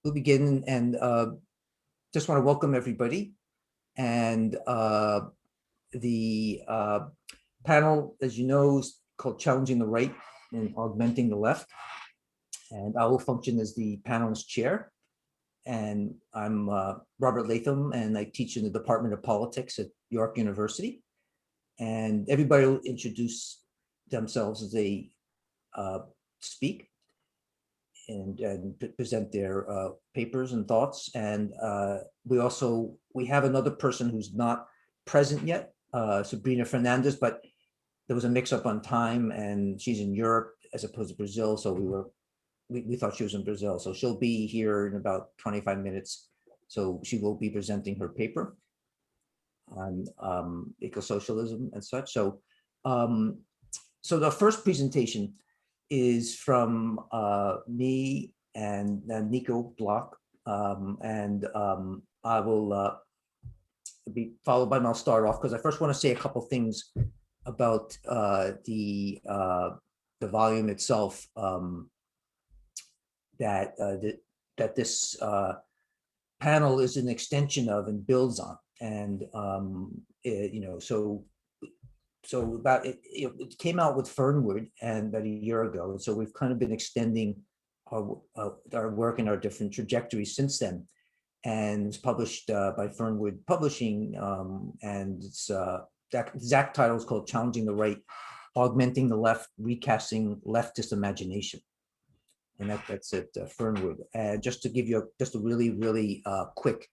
we'll begin and just want to welcome everybody. And the panel, as you know, is called Challenging the Right and Augmenting the Left. And I will function as the panel's chair. And I'm Robert Latham, and I teach in the Department of Politics at York University. And everybody will introduce themselves as they speak and present their papers and thoughts. And we have another person who's not present yet, Sabrina Fernandes, but there was a mix-up on time, and she's in Europe as opposed to Brazil, so we thought she was in Brazil. So she'll be here in about 25 minutes. So she will be presenting her paper on eco-socialism and such. So the first presentation is from me and Niko Block, and I will be followed by, and I'll start off because I first want to say a couple things about the volume itself, that this panel is an extension of and builds on, and so about it came out with Fernwood and about a year ago, and so we've kind of been extending our work and our different trajectories since then. And it's published by Fernwood Publishing, and it's the exact title is called "Challenging the Right, Augmenting the Left, Recasting Leftist Imagination," and that's at Fernwood. And just to give you just a really quick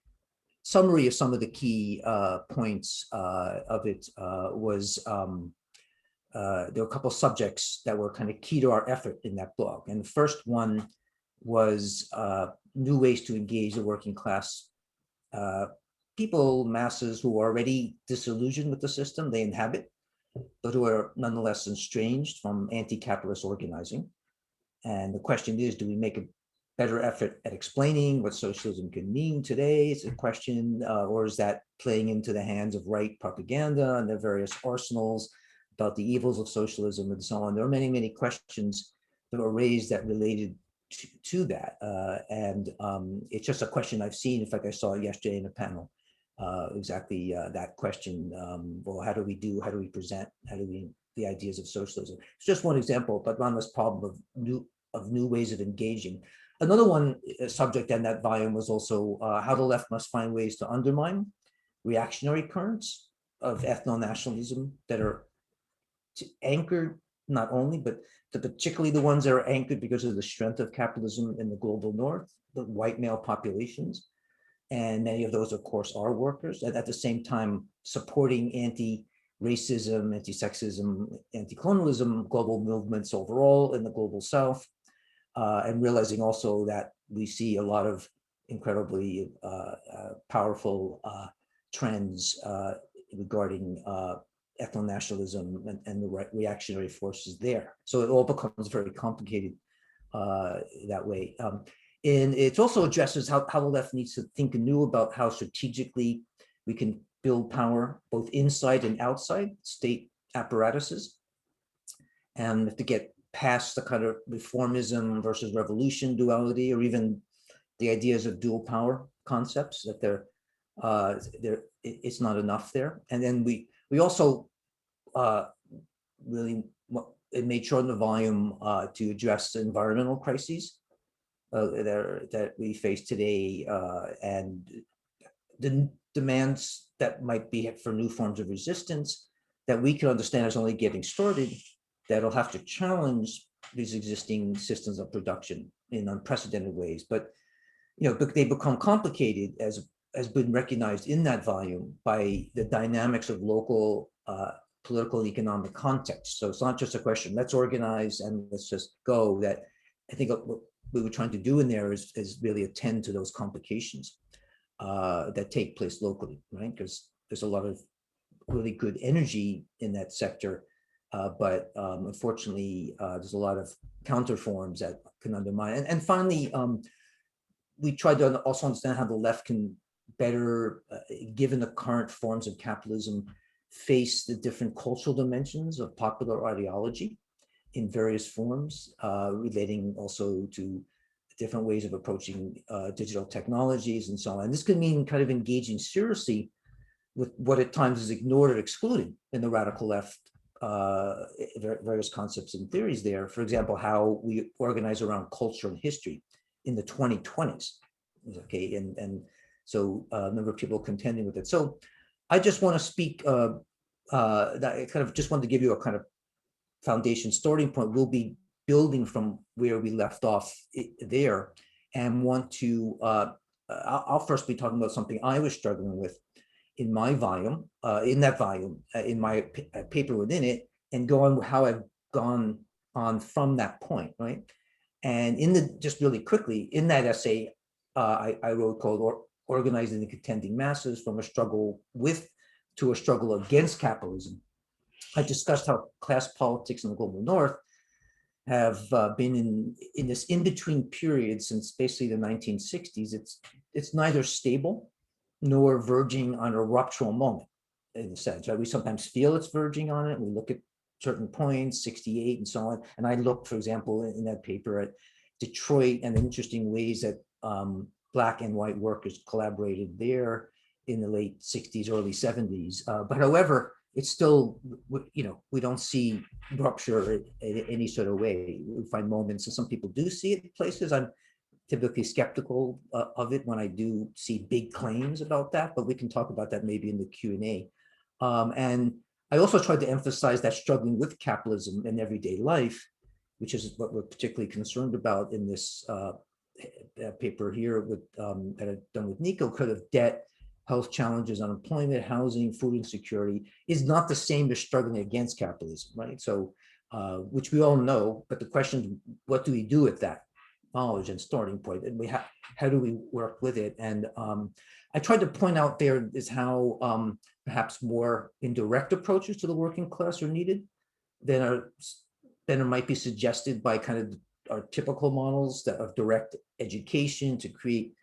summary of some of the key points of it, was there were a couple of subjects that were kind of key to our effort in that blog. And the first one was new ways to engage the working class people, masses who are already disillusioned with the system they inhabit, but who are nonetheless estranged from anti-capitalist organizing. And the question is, do we make a better effort at explaining what socialism can mean today? It's a question, or is that playing into the hands of right propaganda and their various arsenals about the evils of socialism and so on? There are many questions that were raised that related to that, and it's just a question I've seen. In fact, I saw it yesterday in a panel, exactly that question. Well, how do we present, the ideas of socialism? It's just one example, but on this problem of new ways of engaging. Another one subject in that volume was also how the left must find ways to undermine reactionary currents of ethno-nationalism that are anchored not only, but particularly the ones that are anchored because of the strength of capitalism in the global north, the white male populations. And many of those, of course, are workers, and at the same time supporting anti-racism, anti-sexism, anti-colonialism, global movements overall in the global south, and realizing also that we see a lot of incredibly powerful trends regarding ethno-nationalism and the reactionary forces there. So it all becomes very complicated that way. And it also addresses how the left needs to think anew about how strategically we can build power both inside and outside state apparatuses, and to get past the kind of reformism versus revolution duality, or even the ideas of dual power concepts, that it's not enough there. And then we also really made sure in the volume to address the environmental crises that we face today, and the demands that might be for new forms of resistance that we can understand as only getting started, that'll have to challenge these existing systems of production in unprecedented ways. But they become complicated, as has been recognized in that volume, by the dynamics of local political and economic context. So it's not just a question, let's organize and let's just go. That I think what we were trying to do in there is really attend to those complications that take place locally, right? Because there's a lot of really good energy in that sector, but unfortunately, there's a lot of counterforms that can undermine. And finally, we tried to also understand how the left can better, given the current forms of capitalism, face the different cultural dimensions of popular ideology in various forms, relating also to different ways of approaching digital technologies and so on. And this could mean kind of engaging seriously with what at times is ignored or excluded in the radical left, various concepts and theories there. For example, how we organize around culture and history in the 2020s. Okay, and so a number of people contending with it. So I just want to speak, that I kind of just wanted to give you a kind of foundation starting point. We'll be building from where we left off there, and want to, I'll first be talking about something I was struggling with in my volume, in my paper within it, and go on how I've gone on from that point, right? And just really quickly, in that essay, I wrote called Organizing the Contending Masses from a Struggle with to a Struggle Against Capitalism. I discussed how class politics in the global North have been in this in-between period since basically the 1960s. It's neither stable nor verging on a ruptural moment, in a sense, right? We sometimes feel it's verging on it. We look at certain points, 68 and so on. And I looked, for example, in that paper at Detroit and the interesting ways that Black and white workers collaborated there in the late 60s, early 70s. But however, it's still, we don't see rupture in any sort of way. We find moments, and some people do see it in places. I'm typically skeptical of it when I do see big claims about that, but we can talk about that maybe in the Q&A. And I also tried to emphasize that struggling with capitalism in everyday life, which is what we're particularly concerned about in this paper here with that I've done with Niko, kind of debt, health challenges, unemployment, housing, food insecurity, is not the same as struggling against capitalism, right? So, which we all know, but the question is, what do we do with that knowledge and starting point? And how do we work with it? And I tried to point out there is how perhaps more indirect approaches to the working class are needed than it might be suggested by kind of our typical models of direct education to create,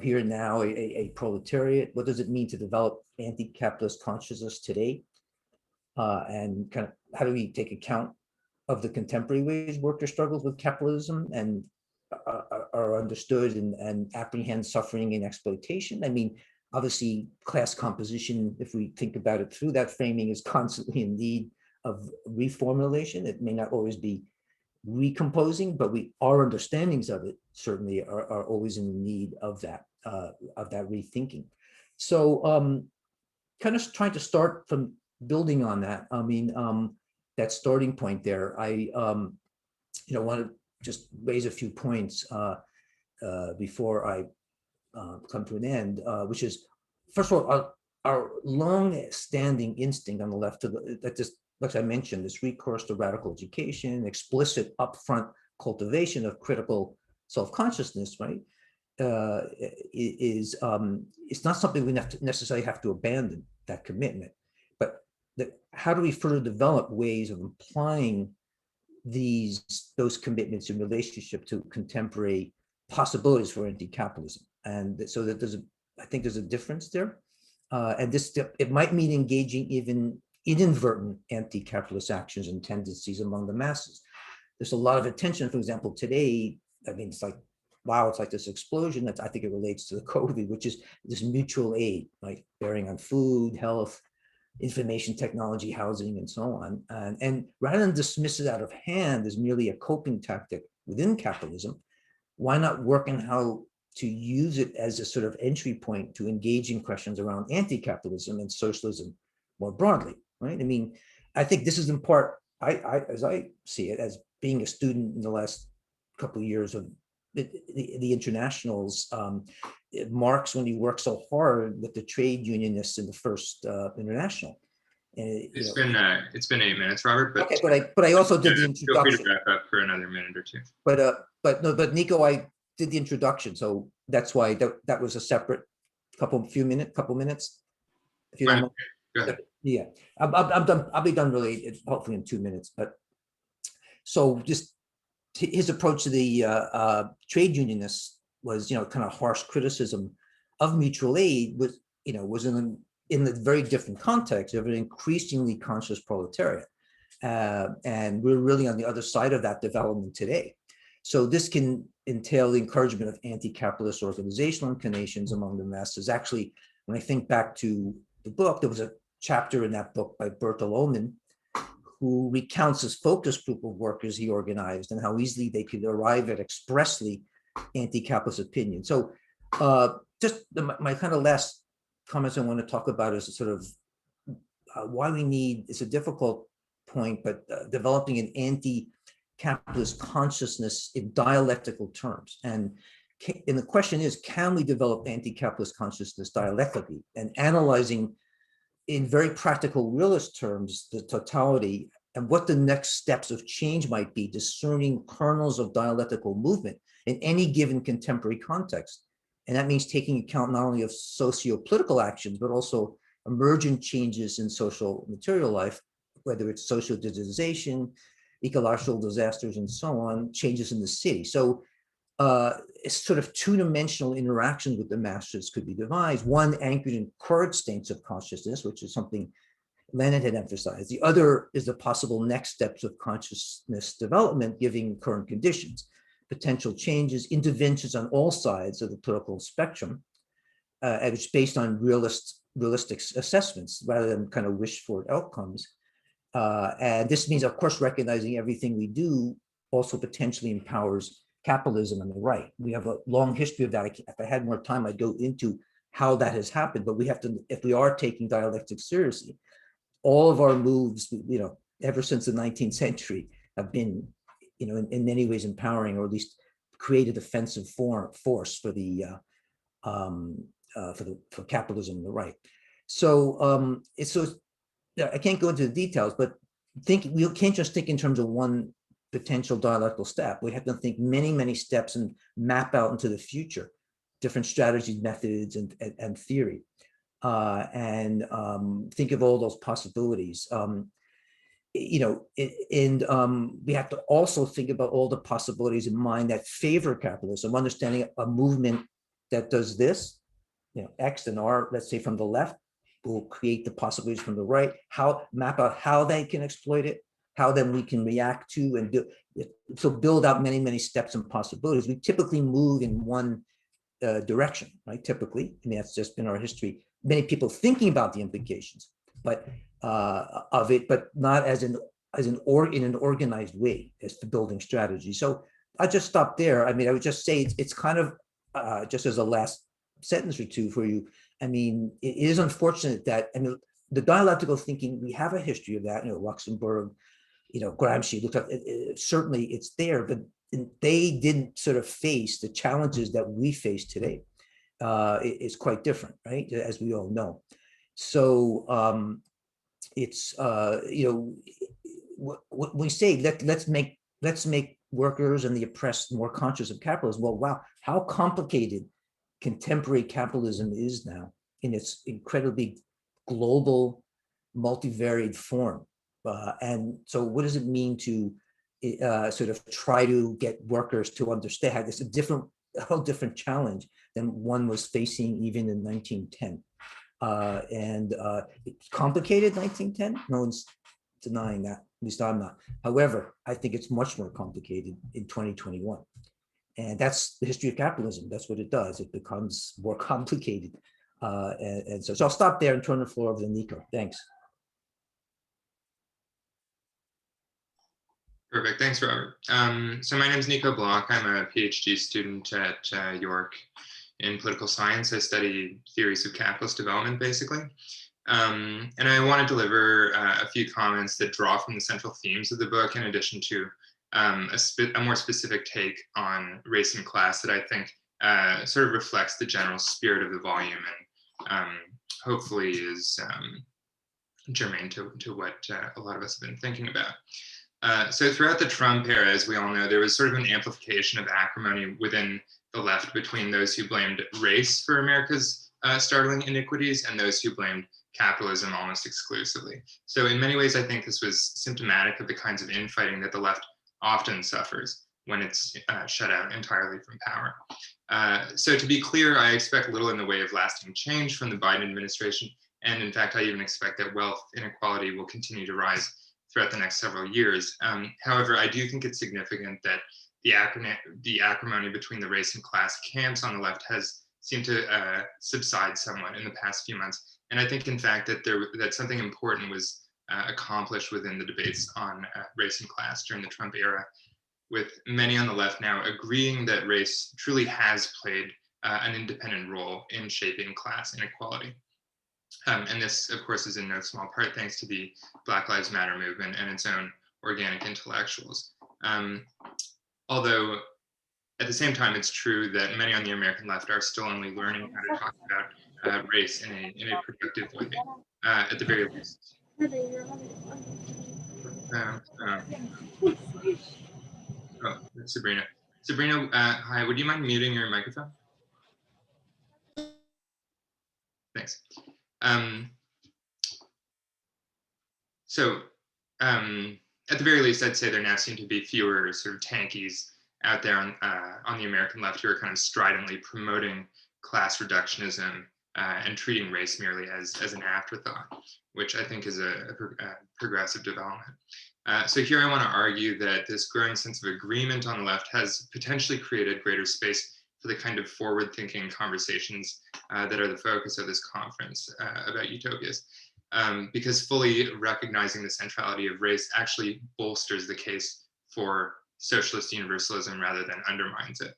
here and now, a proletariat. What does it mean to develop anti-capitalist consciousness today? And kind of how do we take account of the contemporary ways worker struggles with capitalism and are understood and apprehend suffering and exploitation? I mean, obviously, class composition, if we think about it through that framing, is constantly in need of reformulation. It may not always be recomposing, but our understandings of it certainly are always in need of that rethinking. So kind of trying to start from building on that. I mean, that starting point there, I want to just raise a few points before I come to an end, which is, first of all, our long-standing instinct on the left that just, like I mentioned, this recourse to radical education, explicit upfront cultivation of critical self-consciousness, right, it's not something we necessarily have to abandon, that commitment. But how do we further develop ways of applying those commitments in relationship to contemporary possibilities for anti-capitalism? And so that I think there's a difference there. And it might mean engaging even inadvertent anti-capitalist actions and tendencies among the masses. There's a lot of attention, for example, today. I mean, it's like, wow, it's like this explosion. I think it relates to the COVID, which is this mutual aid, like bearing on food, health, information technology, housing, and so on. And rather than dismiss it out of hand as merely a coping tactic within capitalism, why not work on how to use it as a sort of entry point to engage in questions around anti-capitalism and socialism more broadly, right? I mean, I think this is in part, as I see it, as being a student in the last couple of years of the internationals, Marx, when he worked so hard with the trade unionists in the first international. It's been 8 minutes, Robert. But okay, but I also did the introduction. Feel free to wrap up for another minute or two. But Niko, I did the introduction, so that's why that was a separate couple minutes. If you don't mind. Go ahead. Yeah, I'm done. I'll be done really, hopefully in 2 minutes. But so just his approach to the trade unionists was, kind of harsh criticism of mutual aid, was in the very different context of an increasingly conscious proletariat. And we're really on the other side of that development today. So this can entail the encouragement of anti-capitalist organizational inclinations among the masses. Actually, when I think back to the book, there was a chapter in that book by Bertil Ohlmann, who recounts his focus group of workers he organized and how easily they could arrive at expressly anti-capitalist opinion. So just my kind of last comments I want to talk about is sort of why we need, it's a difficult point, but developing an anti-capitalist consciousness in dialectical terms. And the question is, can we develop anti-capitalist consciousness dialectically? And analyzing in very practical realist terms the totality and what the next steps of change might be, discerning kernels of dialectical movement in any given contemporary context. And that means taking account not only of socio-political actions, but also emergent changes in social material life, whether it's social digitization, ecological disasters, and so on, changes in the city. So it's sort of two-dimensional interactions with the masses could be devised, one anchored in current states of consciousness, which is something Lenin had emphasized. The other is the possible next steps of consciousness development, given current conditions, potential changes, interventions on all sides of the political spectrum, and it's based on realistic assessments rather than kind of wish-for outcomes. And this means, of course, recognizing everything we do also potentially empowers capitalism on the right. We have a long history of that. If I had more time, I'd go into how that has happened, but we have to, if we are taking dialectics seriously, all of our moves, ever since the 19th century have been, in many ways empowering, or at least create a defensive force for the for capitalism on the right. So I can't go into the details, but we can't just think in terms of one potential dialectical step. We have to think many steps and map out into the future different strategies, methods, and theory, and think of all those possibilities. We have to also think about all the possibilities in mind that favor capitalism, understanding a movement that does this, X and R, let's say from the left, will create the possibilities from the right, map out how they can exploit it, how then we can react to and do. So build out many steps and possibilities. We typically move in one direction, right? Typically, that's just been our history. Many people thinking about the implications, but of it, but not in an organized way as for building strategy. So I'll just stop there. I would just say it's kind of just as a last sentence or two for you. It is unfortunate that, the dialectical thinking, we have a history of that, Luxemburg, Gramsci, certainly it's there, but they didn't sort of face the challenges that we face today. It's quite different, right? As we all know. So it's, what we say, let's make workers and the oppressed more conscious of capitalism. Well, wow, how complicated contemporary capitalism is now in its incredibly global, multivariate form. And so what does it mean to sort of try to get workers to understand? It's a whole different challenge than one was facing even in 1910. And it's complicated, 1910. No one's denying that, at least I'm not. However, I think it's much more complicated in 2021. And that's the history of capitalism. That's what it does. It becomes more complicated. And so I'll stop there and turn the floor over to Niko. Thanks. Perfect. Thanks, Robert. So my name is Niko Block. I'm a PhD student at York in political science. I study theories of capitalist development, basically. And I want to deliver a few comments that draw from the central themes of the book, in addition to a more specific take on race and class that I think sort of reflects the general spirit of the volume and hopefully is germane to what a lot of us have been thinking about. So throughout the Trump era, as we all know, there was sort of an amplification of acrimony within the left between those who blamed race for America's startling iniquities and those who blamed capitalism almost exclusively. So in many ways, I think this was symptomatic of the kinds of infighting that the left often suffers when it's shut out entirely from power. So to be clear, I expect little in the way of lasting change from the Biden administration. And in fact, I even expect that wealth inequality will continue to rise throughout the next several years. However, I do think it's significant that the acrimony between the race and class camps on the left has seemed to subside somewhat in the past few months. And I think, in fact, that something important was accomplished within the debates on race and class during the Trump era, with many on the left now agreeing that race truly has played an independent role in shaping class inequality. And this, of course, is in no small part thanks to the Black Lives Matter movement and its own organic intellectuals. Although, at the same time, it's true that many on the American left are still only learning how to talk about race in a productive way, at the very least. Oh, that's Sabrina. Sabrina, hi, would you mind muting your microphone? Thanks. At the very least, I'd say there now seem to be fewer sort of tankies out there on the American left who are kind of stridently promoting class reductionism and treating race merely as an afterthought, which I think is a progressive development. So here I want to argue that this growing sense of agreement on the left has potentially created greater space for the kind of forward-thinking conversations that are the focus of this conference about utopias. Because fully recognizing the centrality of race actually bolsters the case for socialist universalism rather than undermines it.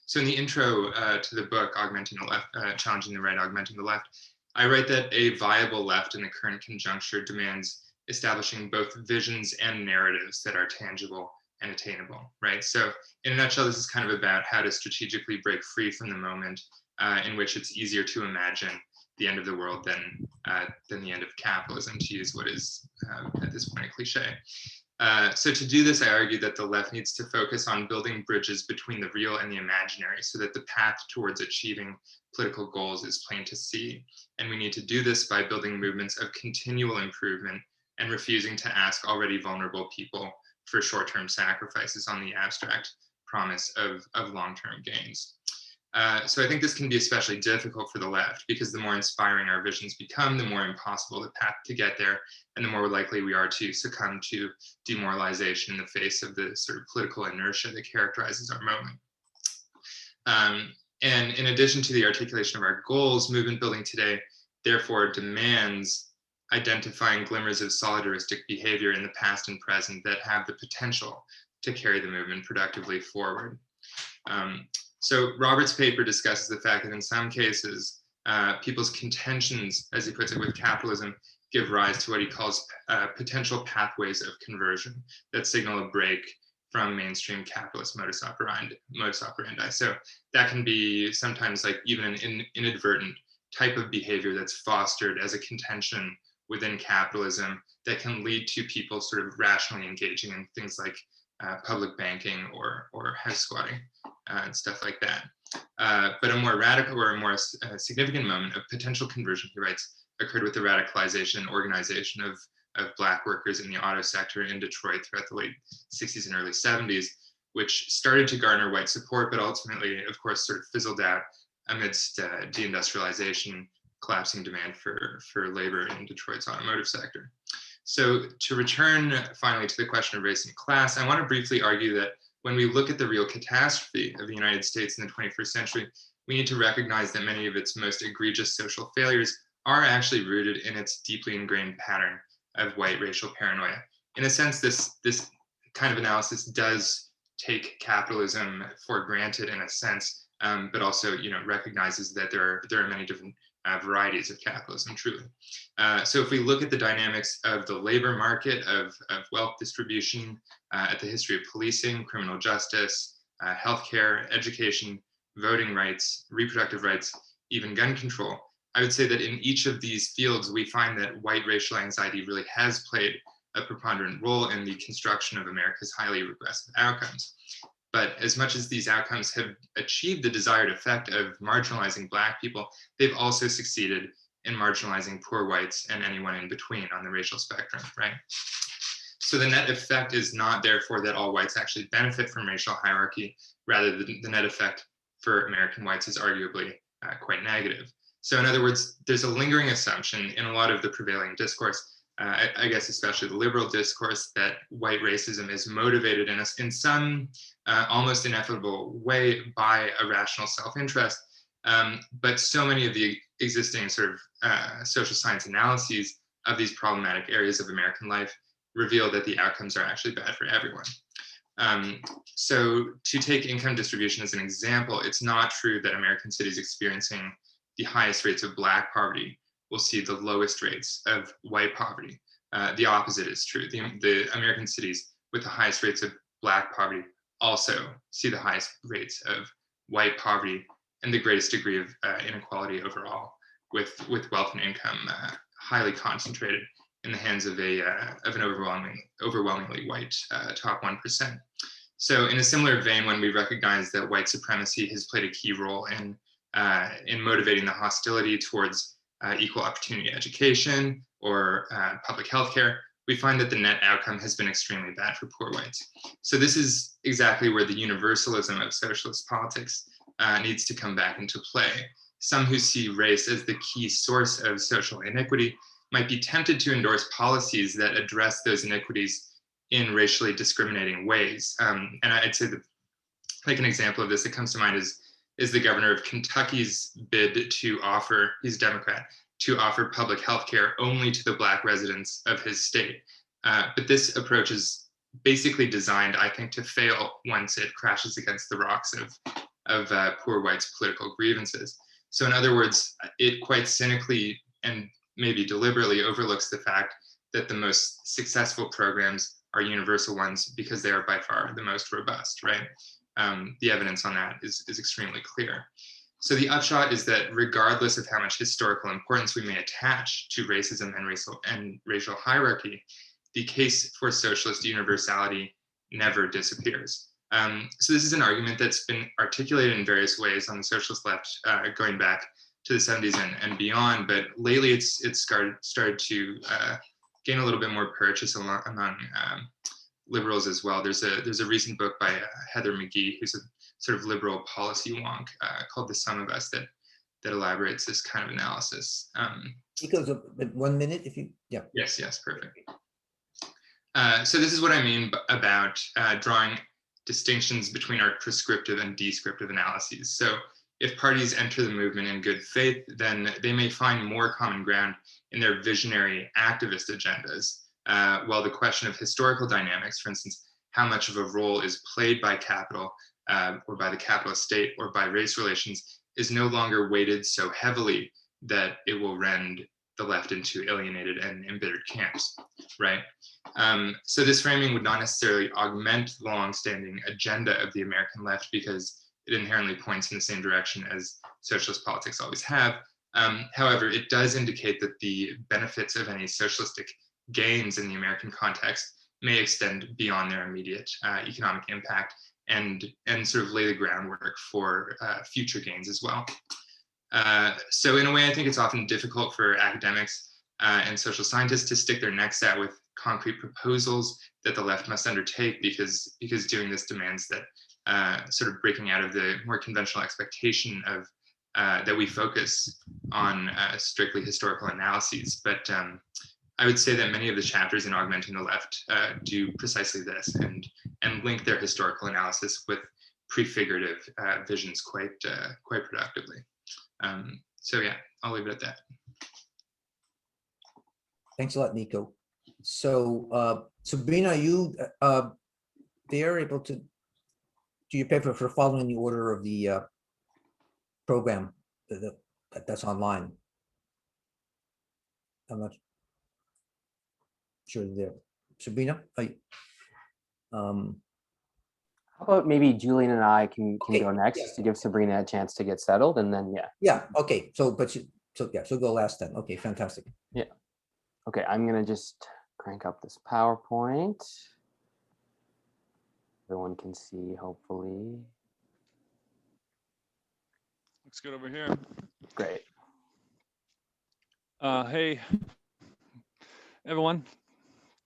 So in the intro to the book, Augmenting the Left, Challenging the Right, Augmenting the Left, I write that a viable left in the current conjuncture demands establishing both visions and narratives that are tangible and attainable, right? So in a nutshell, this is kind of about how to strategically break free from the moment in which it's easier to imagine the end of the world than the end of capitalism, to use what is at this point a cliche. So to do this, I argue that the left needs to focus on building bridges between the real and the imaginary so that the path towards achieving political goals is plain to see. And we need to do this by building movements of continual improvement and refusing to ask already vulnerable people for short-term sacrifices on the abstract promise of long-term gains. So I think this can be especially difficult for the left because the more inspiring our visions become, the more impossible the path to get there, and the more likely we are to succumb to demoralization in the face of the sort of political inertia that characterizes our moment. And in addition to the articulation of our goals, movement building today therefore demands identifying glimmers of solidaristic behavior in the past and present that have the potential to carry the movement productively forward. So Robert's paper discusses the fact that in some cases, people's contentions, as he puts it, with capitalism give rise to what he calls potential pathways of conversion that signal a break from mainstream capitalist modus operandi. So that can be sometimes like even an inadvertent type of behavior that's fostered as a contention within capitalism that can lead to people sort of rationally engaging in things like public banking or house squatting and stuff like that. But a more radical or a more significant moment of potential conversion, he writes, occurred with the radicalization and organization of Black workers in the auto sector in Detroit throughout the late 60s and early 70s, which started to garner white support, but ultimately, of course, sort of fizzled out amidst deindustrialization, collapsing demand for labor in Detroit's automotive sector. So to return finally to the question of race and class, I want to briefly argue that when we look at the real catastrophe of the United States in the 21st century, we need to recognize that many of its most egregious social failures are actually rooted in its deeply ingrained pattern of white racial paranoia. In a sense, this kind of analysis does take capitalism for granted in a sense, but also, recognizes that there are many different varieties of capitalism, truly. So if we look at the dynamics of the labor market, of wealth distribution, at the history of policing, criminal justice, healthcare, education, voting rights, reproductive rights, even gun control, I would say that in each of these fields, we find that white racial anxiety really has played a preponderant role in the construction of America's highly regressive outcomes. But as much as these outcomes have achieved the desired effect of marginalizing Black people, they've also succeeded in marginalizing poor whites and anyone in between on the racial spectrum, right? So the net effect is not therefore that all whites actually benefit from racial hierarchy, rather the net effect for American whites is arguably quite negative. So in other words, there's a lingering assumption in a lot of the prevailing discourse I guess especially the liberal discourse, that white racism is motivated in some almost ineffable way by a rational self-interest. But so many of the existing sort of social science analyses of these problematic areas of American life reveal that the outcomes are actually bad for everyone. So to take income distribution as an example, it's not true that American cities experiencing the highest rates of Black poverty will see the lowest rates of white poverty. The opposite is true. The American cities with the highest rates of Black poverty also see the highest rates of white poverty and the greatest degree of inequality overall, with wealth and income highly concentrated in the hands of an overwhelmingly white top 1%. So in a similar vein, when we recognize that white supremacy has played a key role in motivating the hostility towards equal opportunity education or public health care, we find that the net outcome has been extremely bad for poor whites. So this is exactly where the universalism of socialist politics needs to come back into play. Some who see race as the key source of social inequity might be tempted to endorse policies that address those inequities in racially discriminating ways. And I'd say that, like, an example of this that comes to mind is the governor of Kentucky's bid to offer, he's a Democrat, to offer public health care only to the Black residents of his state. But this approach is basically designed, I think, to fail once it crashes against the rocks of poor whites' political grievances. So in other words, it quite cynically and maybe deliberately overlooks the fact that the most successful programs are universal ones because they are by far the most robust, right? The evidence on that is extremely clear. So the upshot is that regardless of how much historical importance we may attach to racism and racial hierarchy, the case for socialist universality never disappears. So this is an argument that's been articulated in various ways on the socialist left, going back to the 70s and beyond, but lately it's started to gain a little bit more purchase among liberals as well. There's a recent book by Heather McGee, who's a sort of liberal policy wonk, called The Sum of Us, that elaborates this kind of analysis. It goes up 1 minute if you, yeah. Yes, perfect. So this is what I mean about drawing distinctions between our prescriptive and descriptive analyses. So if parties enter the movement in good faith, then they may find more common ground in their visionary activist agendas, while the question of historical dynamics, for instance, how much of a role is played by capital or by the capitalist state or by race relations, is no longer weighted so heavily that it will rend the left into alienated and embittered camps, right? So this framing would not necessarily augment the long-standing agenda of the American left because it inherently points in the same direction as socialist politics always have. However, it does indicate that the benefits of any socialistic gains in the American context may extend beyond their immediate economic impact and sort of lay the groundwork for future gains as well. So in a way, I think it's often difficult for academics and social scientists to stick their necks out with concrete proposals that the left must undertake because doing this demands that sort of breaking out of the more conventional expectation of that we focus on strictly historical analyses. But I would say that many of the chapters in Augmenting the Left do precisely this and link their historical analysis with prefigurative visions quite productively. So yeah, I'll leave it at that. Thanks a lot, Niko. So Sabrina, you they are able to do you pay for following the order of the program that's online? I'm not sure there. Sabrina, how about maybe Julian and I can okay, go next, yeah, to give Sabrina a chance to get settled, and then okay. So go last then. Okay, fantastic. Yeah. Okay, I'm gonna just crank up this PowerPoint. Everyone can see, hopefully. Looks good over here. Great. Hey, everyone.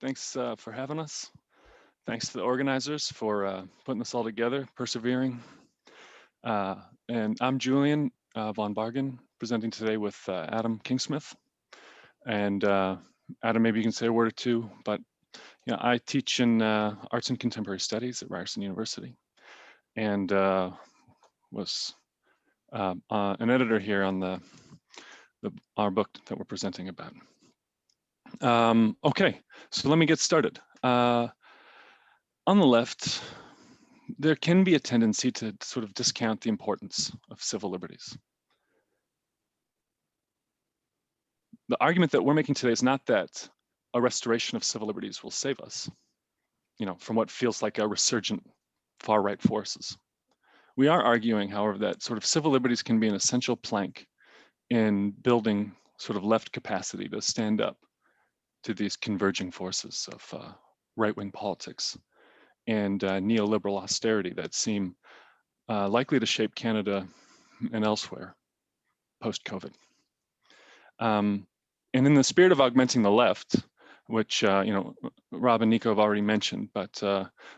Thanks for having us. Thanks to the organizers for putting this all together, persevering. And I'm Julian von Bargen, presenting today with Adam Kingsmith. And Adam, maybe you can say a word or two, but yeah, I teach in arts and contemporary studies at Ryerson University, and was an editor here on our book that we're presenting about. Okay, so let me get started. On the left, there can be a tendency to sort of discount the importance of civil liberties. The argument that we're making today is not that a restoration of civil liberties will save us, from what feels like a resurgent far-right forces. We are arguing, however, that sort of civil liberties can be an essential plank in building sort of left capacity to stand up to these converging forces of right-wing politics and neoliberal austerity that seem likely to shape Canada and elsewhere post-COVID. And in the spirit of augmenting the left, which Rob and Niko have already mentioned, but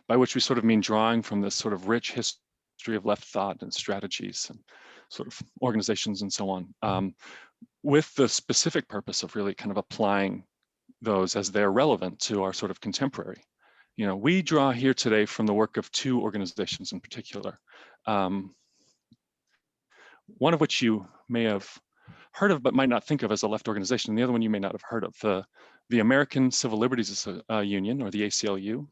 by which we sort of mean drawing from this sort of rich history of left thought and strategies and sort of organizations and so on, with the specific purpose of really kind of applying those as they're relevant to our sort of contemporary. We draw here today from the work of two organizations in particular, one of which you may have heard of but might not think of as a left organization, and the other one you may not have heard of, the American Civil Liberties Union, or the ACLU,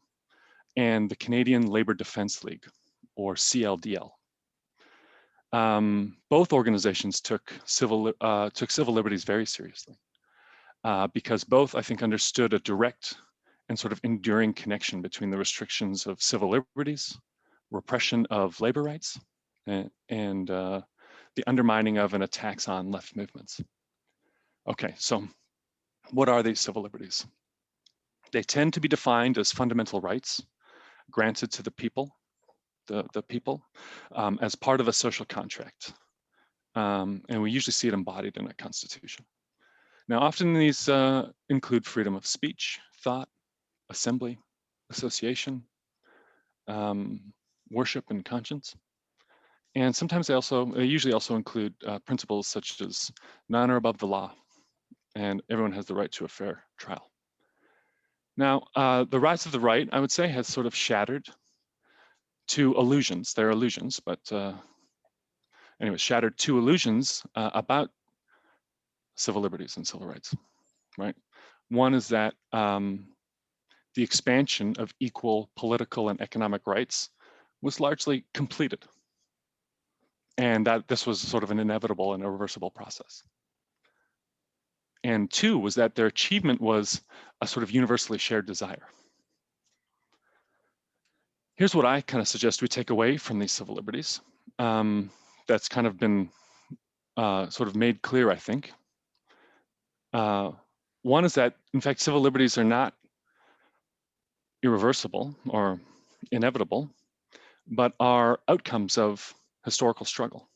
and the Canadian Labour Defence League, or CLDL. Both organizations took civil liberties very seriously because both, I think, understood a direct and sort of enduring connection between the restrictions of civil liberties, repression of labor rights, and the undermining of and attacks on left movements. Okay, so what are these civil liberties? They tend to be defined as fundamental rights granted to the people, as part of a social contract. And we usually see it embodied in a constitution. Now, often these include freedom of speech, thought, assembly, association, worship, and conscience. And sometimes they usually also include principles such as none are above the law, and everyone has the right to a fair trial. Now, the rise of the right, I would say, has sort of shattered two illusions. They're illusions, but anyway, shattered two illusions about civil liberties and civil rights, right? One is that the expansion of equal political and economic rights was largely completed, and that this was sort of an inevitable and irreversible process. And two was that their achievement was a sort of universally shared desire. Here's what I kind of suggest we take away from these civil liberties. That's kind of been sort of made clear, I think. One is that, in fact, civil liberties are not irreversible or inevitable, but are outcomes of historical struggle.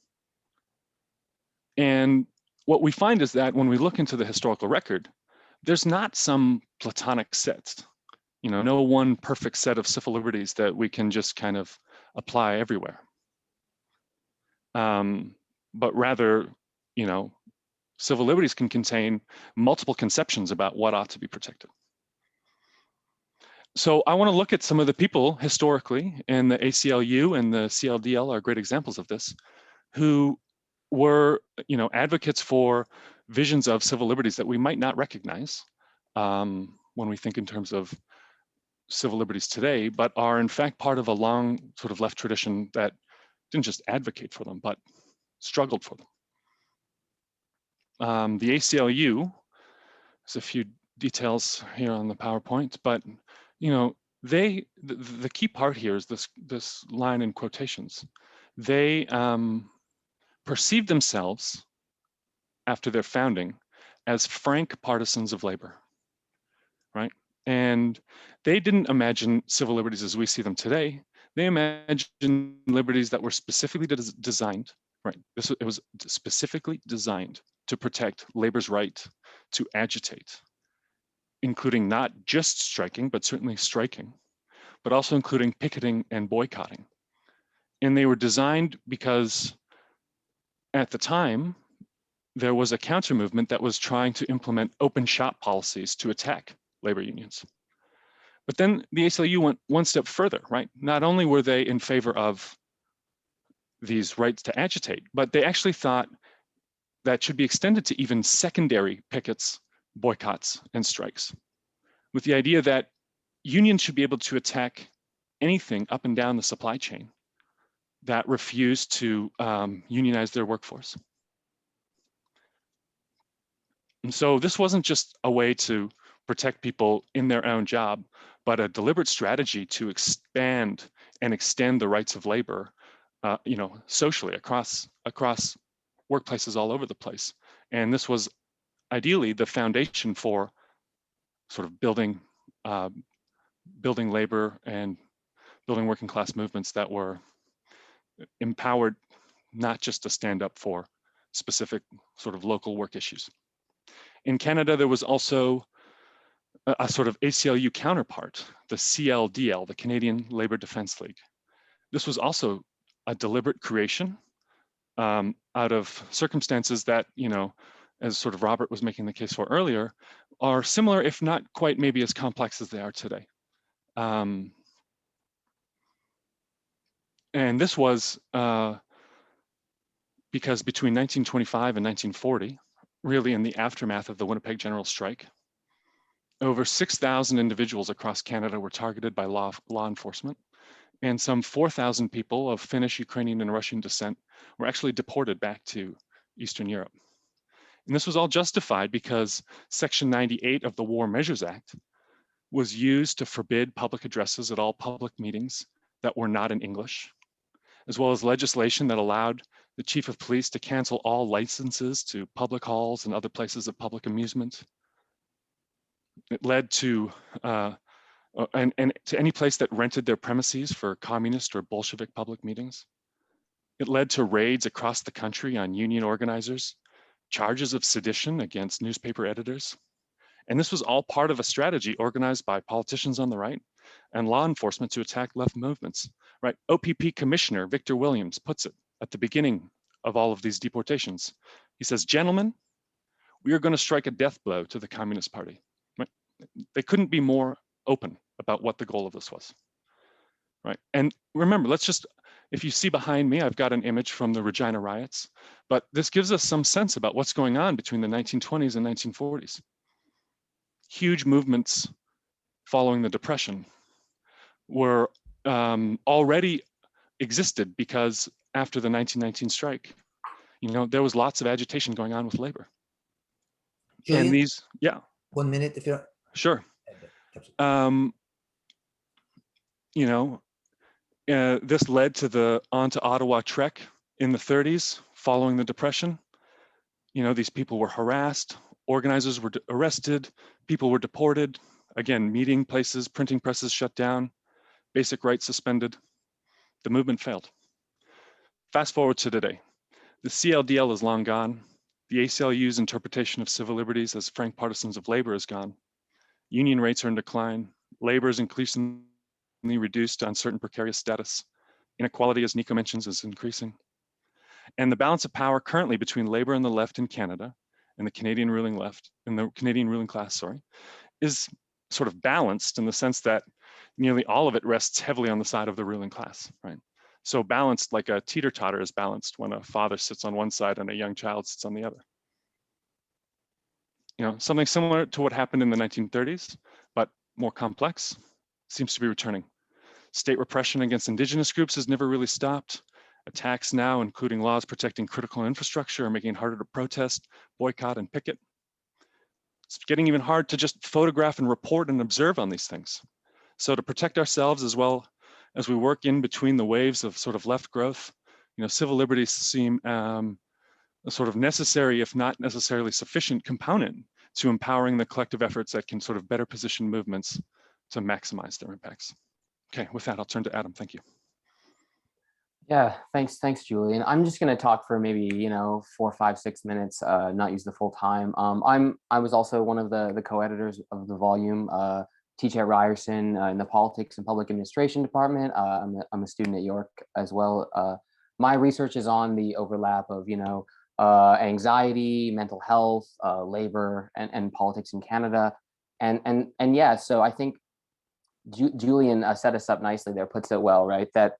And what we find is that when we look into the historical record, there's not some platonic set, no one perfect set of civil liberties that we can just kind of apply everywhere. But rather, civil liberties can contain multiple conceptions about what ought to be protected. So I want to look at some of the people historically, and the ACLU and the CLDL are great examples of this, who were, advocates for visions of civil liberties that we might not recognize when we think in terms of civil liberties today, but are in fact part of a long sort of left tradition that didn't just advocate for them, but struggled for them. The ACLU, there's a few details here on the PowerPoint, but the key part here is this line in quotations. They perceived themselves after their founding as frank partisans of labor, right? And they didn't imagine civil liberties as we see them today. They imagined liberties that were specifically designed, right? It was specifically designed to protect labor's right to agitate, including not just striking, but certainly striking, but also including picketing and boycotting. And they were designed because at the time, there was a counter movement that was trying to implement open shop policies to attack labor unions. But then the ACLU went one step further, right? Not only were they in favor of these rights to agitate, but they actually thought that should be extended to even secondary pickets, boycotts, and strikes, with the idea that unions should be able to attack anything up and down the supply chain that refused to unionize their workforce. And so this wasn't just a way to protect people in their own job, but a deliberate strategy to expand and extend the rights of labor, socially across workplaces all over the place. And this was ideally the foundation for sort of building labor and building working class movements that were empowered not just to stand up for specific sort of local work issues. In Canada, there was also a sort of ACLU counterpart, the CLDL, the Canadian Labour Defence League. This was also a deliberate creation out of circumstances that, as sort of Robert was making the case for earlier, are similar, if not quite maybe as complex as they are today. And this was because between 1925 and 1940, really in the aftermath of the Winnipeg General Strike, over 6,000 individuals across Canada were targeted by law enforcement, and some 4,000 people of Finnish, Ukrainian, and Russian descent were actually deported back to Eastern Europe. And this was all justified because Section 98 of the War Measures Act was used to forbid public addresses at all public meetings that were not in English, as well as legislation that allowed the chief of police to cancel all licenses to public halls and other places of public amusement. It led to, and to any place that rented their premises for communist or Bolshevik public meetings. It led to raids across the country on union organizers, charges of sedition against newspaper editors. And this was all part of a strategy organized by politicians on the right and law enforcement to attack left movements, right? OPP Commissioner Victor Williams puts it at the beginning of all of these deportations. He says, "Gentlemen, we are going to strike a death blow to the Communist Party." Right? They couldn't be more open about what the goal of this was, right? And remember, if you see behind me, I've got an image from the Regina riots, but this gives us some sense about what's going on between the 1920s and 1940s. Huge movements following the Depression were already existed because after the 1919 strike, there was lots of agitation going on with labor. Julian, and these, yeah. 1 minute, if you're Sure. This led to the On to Ottawa trek in the 30s following the Depression. These people were harassed, organizers were arrested, people were deported. Again, meeting places, printing presses shut down, basic rights suspended. The movement failed. Fast forward to today. The CLDL is long gone. The ACLU's interpretation of civil liberties as frank partisans of labor is gone. Union rates are in decline. Labor is increasingly reduced to uncertain precarious status. Inequality, as Niko mentions, is increasing. And the balance of power currently between labor and the left in Canada and the Canadian ruling left, and the Canadian ruling class, is sort of balanced in the sense that nearly all of it rests heavily on the side of the ruling class, right? So balanced like a teeter-totter is balanced when a father sits on one side and a young child sits on the other. Something similar to what happened in the 1930s, but more complex, seems to be returning. State repression against indigenous groups has never really stopped. Attacks now, including laws protecting critical infrastructure, are making it harder to protest, boycott, and picket. It's getting even hard to just photograph and report and observe on these things. So to protect ourselves as well as we work in between the waves of sort of left growth, civil liberties seem a sort of necessary, if not necessarily sufficient, component to empowering the collective efforts that can sort of better position movements to maximize their impacts. Okay, with that, I'll turn to Adam. Thank you. Yeah, thanks, Julian. I'm just going to talk for maybe 4, 5, 6 minutes, not use the full time. I was also one of the co-editors of the volume. Teach at Ryerson in the Politics and Public Administration Department. I'm a student at York as well. My research is on the overlap of anxiety, mental health, labor, and politics in Canada. And yeah, so I think Julian set us up nicely there, puts it well, right? That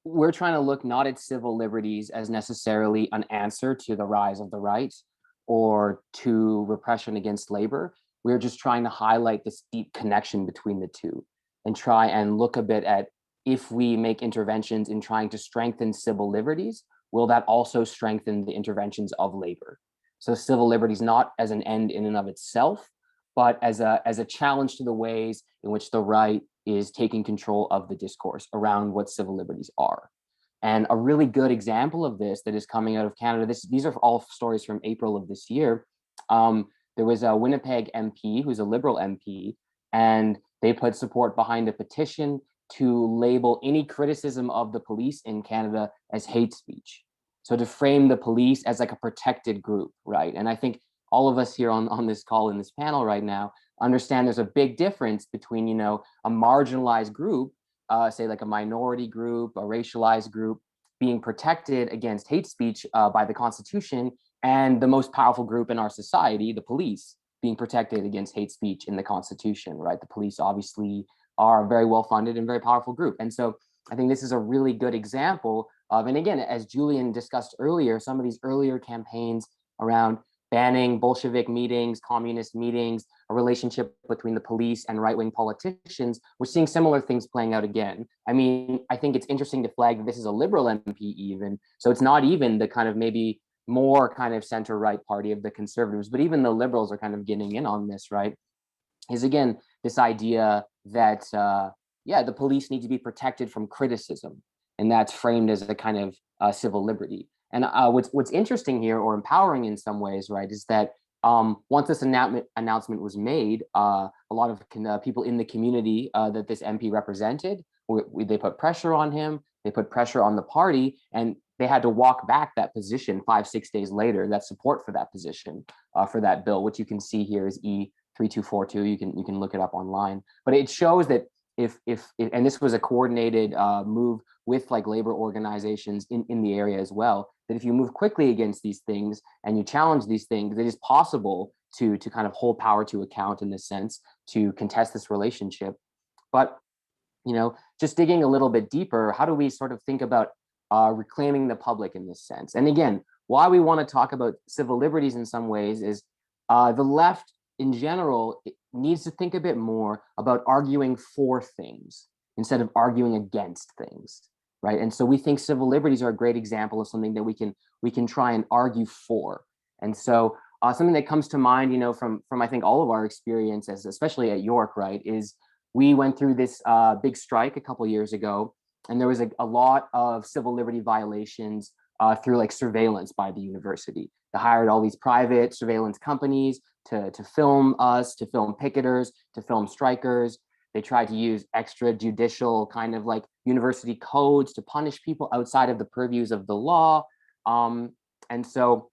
we're trying to look not at civil liberties as necessarily an answer to the rise of the right or to repression against labor. We're just trying to highlight this deep connection between the two and try and look a bit at, if we make interventions in trying to strengthen civil liberties, will that also strengthen the interventions of labor? So civil liberties not as an end in and of itself, but as a challenge to the ways in which the right is taking control of the discourse around what civil liberties are. And a really good example of this that is coming out of Canada, these are all stories from April of this year. There was a Winnipeg MP who's a Liberal MP, and they put support behind a petition to label any criticism of the police in Canada as hate speech. So to frame the police as like a protected group, right? And I think all of us here on this call, in this panel right now, understand there's a big difference between, you know, a marginalized group, say like a minority group, a racialized group, being protected against hate speech by the Constitution, and the most powerful group in our society, the police, being protected against hate speech in the Constitution, right? The police obviously are a very well-funded and very powerful group. And so I think this is a really good example of, and again, as Julian discussed earlier, some of these earlier campaigns around banning Bolshevik meetings, communist meetings, a relationship between the police and right-wing politicians, we're seeing similar things playing out again. I mean, I think it's interesting to flag that this is a Liberal MP even, so it's not even the kind of maybe more kind of center-right party of the Conservatives, but even the Liberals are kind of getting in on this, right? Is again, this idea that, yeah, the police need to be protected from criticism, and that's framed as a kind of civil liberty. And what's interesting here, or empowering in some ways, right, is that once this announcement was made, a lot of people in the community that this MP represented, they put pressure on him, they put pressure on the party, and they had to walk back that position 5-6 days later, that support for that position, for that bill, which you can see here is E3242. You can look it up online. But it shows that if and this was a coordinated move with like labor organizations in the area as well, that if you move quickly against these things and you challenge these things, it is possible to kind of hold power to account in this sense, to contest this relationship. But, you know, just digging a little bit deeper, how do we sort of think about reclaiming the public in this sense? And again, why we want to talk about civil liberties in some ways is the left in general needs to think a bit more about arguing for things instead of arguing against things, right? And so we think civil liberties are a great example of something that we can try and argue for. And so something that comes to mind, you know, from I think all of our experiences, especially at York, right, is we went through this big strike a couple of years ago, and there was a lot of civil liberty violations through like surveillance by the university. They hired all these private surveillance companies to film us, to film picketers, to film strikers. They tried to use extrajudicial kind of like university codes to punish people outside of the purviews of the law. And so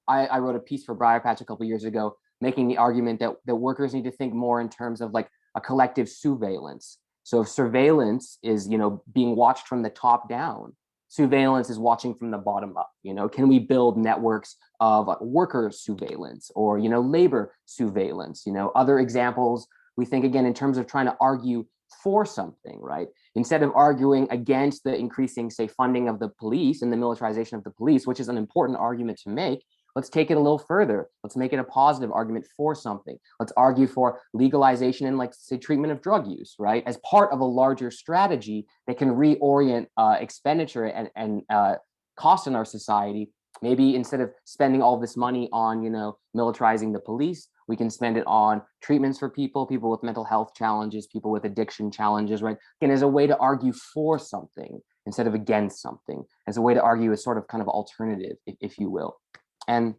I wrote a piece for Briarpatch a couple of years ago, making the argument that workers need to think more in terms of like a collective surveillance. So if surveillance is, you know, being watched from the top down, surveillance is watching from the bottom up. You know, can we build networks of worker surveillance or, you know, labor surveillance? You know, other examples, we think again in terms of trying to argue for something, right? Instead of arguing against the increasing, say, funding of the police and the militarization of the police, which is an important argument to make, let's take it a little further. Let's make it a positive argument for something. Let's argue for legalization and, like, say, treatment of drug use, right? As part of a larger strategy that can reorient expenditure and cost in our society. Maybe instead of spending all this money on, you know, militarizing the police, we can spend it on treatments for people with mental health challenges, people with addiction challenges, right? Again, as a way to argue for something instead of against something, as a way to argue as sort of kind of alternative, if you will. And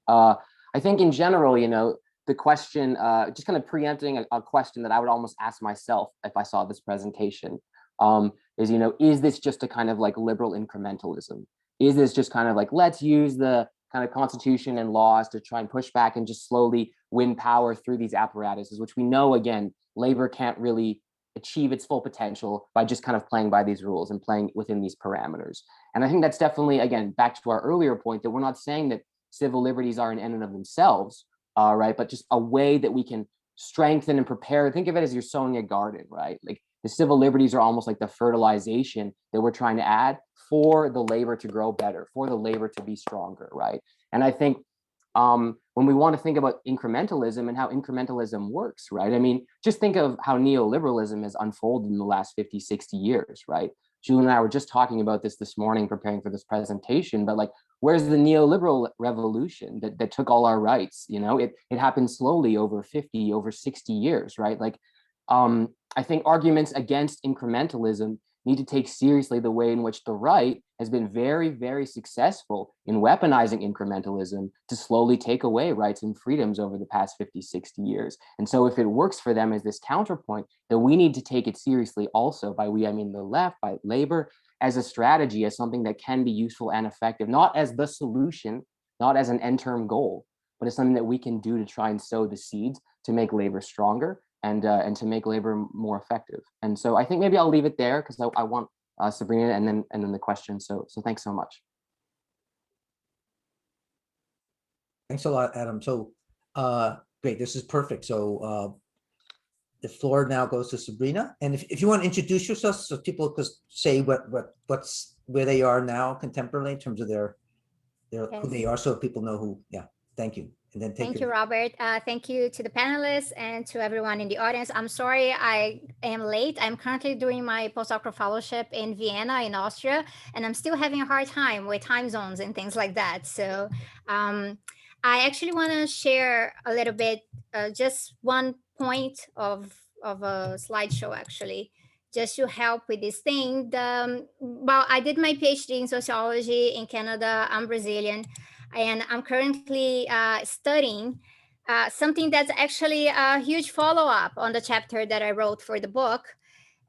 I think in general, you know, the question, just kind of preempting a question that I would almost ask myself if I saw this presentation, is, you know, is this just a kind of like liberal incrementalism? Is this just kind of like, let's use the kind of constitution and laws to try and push back and just slowly win power through these apparatuses, which we know, again, labor can't really achieve its full potential by just kind of playing by these rules and playing within these parameters. And I think that's definitely, again, back to our earlier point, that we're not saying that civil liberties are an end in of themselves, right? But just a way that we can strengthen and prepare. Think of it as you're sowing a garden, right? Like the civil liberties are almost like the fertilization that we're trying to add for the labor to grow better, for the labor to be stronger, right? And I think when we want to think about incrementalism and how incrementalism works, right? I mean, just think of how neoliberalism has unfolded in the last 50, 60 years, right? Julian and I were just talking about this morning, preparing for this presentation, but like, where's the neoliberal revolution that took all our rights? You know, it happened slowly over 50, over 60 years, right? Like, I think arguments against incrementalism need to take seriously the way in which the right has been very, very successful in weaponizing incrementalism to slowly take away rights and freedoms over the past 50, 60 years. And so if it works for them as this counterpoint, then we need to take it seriously also. By we, I mean the left, by labor, as a strategy, as something that can be useful and effective, not as the solution, not as an end-term goal, but as something that we can do to try and sow the seeds to make labor stronger and to make labor more effective. And so I think maybe I'll leave it there because I want Sabrina and then the question. So thanks so much. Thanks a lot, Adam. So great, this is perfect. So the floor now goes to Sabrina. And if you want to introduce yourself so people could say what's where they are now contemporarily in terms of their Yes. who they are, so people know who. Yeah, thank you. And then Thank you, Robert. Thank you to the panelists and to everyone in the audience. I'm sorry I am late. I'm currently doing my postdoctoral fellowship in Vienna in Austria, and I'm still having a hard time with time zones and things like that. So I actually want to share a little bit, just one point of a slideshow, actually, just to help with this thing. Well, I did my PhD in sociology in Canada. I'm Brazilian. And I'm currently studying something that's actually a huge follow-up on the chapter that I wrote for the book.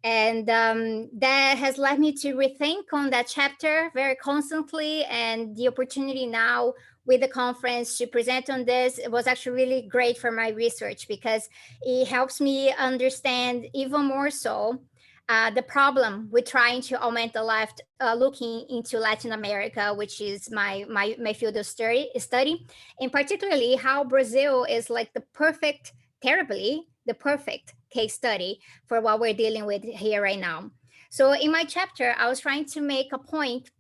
And that has led me to rethink on that chapter very constantly. And the opportunity now with the conference to present on this, it was actually really great for my research because it helps me understand even more so the problem with trying to augment the left, looking into Latin America, which is my field of study, and particularly how Brazil is like the perfect case study for what we're dealing with here right now. So in my chapter, I was trying to make a point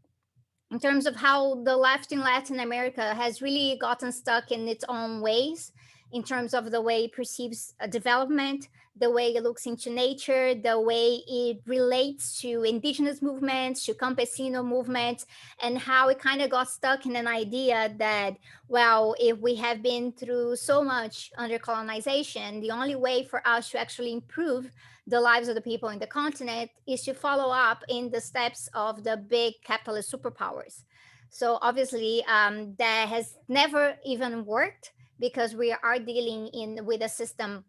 in terms of how the left in Latin America has really gotten stuck in its own ways, in terms of the way it perceives development, the way it looks into nature, the way it relates to indigenous movements, to campesino movements, and how it kind of got stuck in an idea that, well, if we have been through so much under colonization, the only way for us to actually improve the lives of the people in the continent is to follow up in the steps of the big capitalist superpowers. So obviously that has never even worked because we are dealing with a system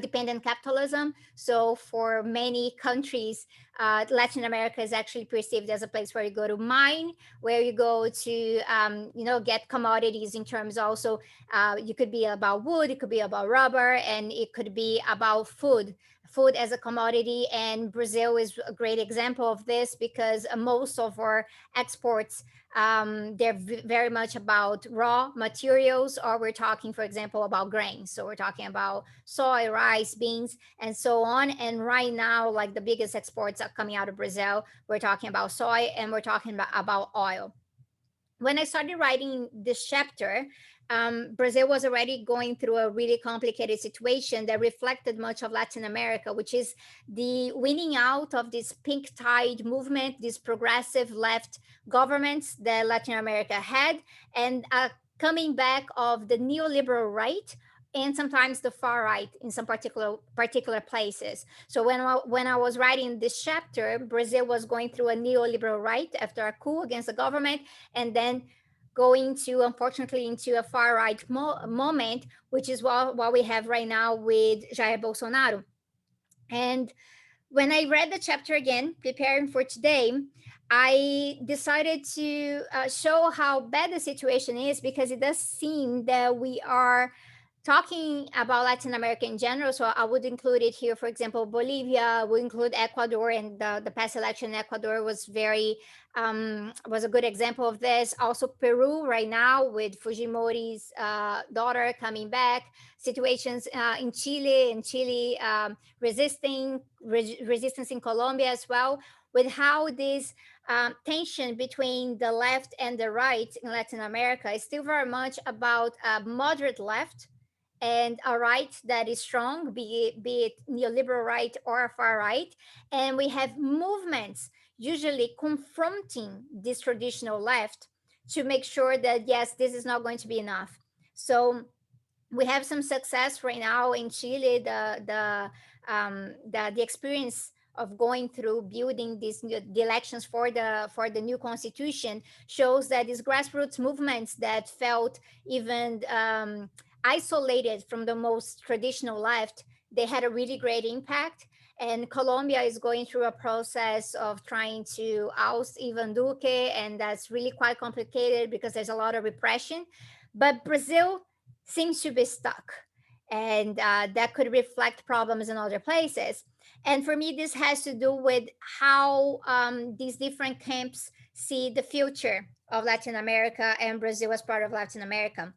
dependent capitalism. So for many countries, Latin America is actually perceived as a place where you go to mine, where you go to, get commodities in terms also, you could be about wood, it could be about rubber, and it could be about food as a commodity. And Brazil is a great example of this because most of our exports, they're very much about raw materials, or we're talking, for example, about grains. So we're talking about soy, rice, beans, and so on. And right now, like the biggest exports are coming out of Brazil. We're talking about soy and we're talking about oil. When I started writing this chapter, Brazil was already going through a really complicated situation that reflected much of Latin America, which is the winning out of this pink tide movement, these progressive left governments that Latin America had, and coming back of the neoliberal right, and sometimes the far right in some particular places. So when I was writing this chapter, Brazil was going through a neoliberal right after a coup against the government, and then going to, unfortunately, into a far right moment, which is what we have right now with Jair Bolsonaro. And when I read the chapter again, preparing for today, I decided to show how bad the situation is, because it does seem that we are talking about Latin America in general, so I would include it here. For example, Bolivia, we include Ecuador, and the past election in Ecuador was was a good example of this. Also Peru right now with Fujimori's daughter coming back, situations in Chile, resistance in Colombia as well, with how this tension between the left and the right in Latin America is still very much about a moderate left and a right that is strong, be it neoliberal right or far right. And we have movements usually confronting this traditional left to make sure that, yes, this is not going to be enough. So we have some success right now in Chile, the experience of going through building the elections for the new constitution shows that these grassroots movements that felt even isolated from the most traditional left, they had a really great impact. And Colombia is going through a process of trying to oust Ivan Duque, and that's really quite complicated because there's a lot of repression. But Brazil seems to be stuck, and that could reflect problems in other places. And for me, this has to do with how these different camps see the future of Latin America and Brazil as part of Latin America.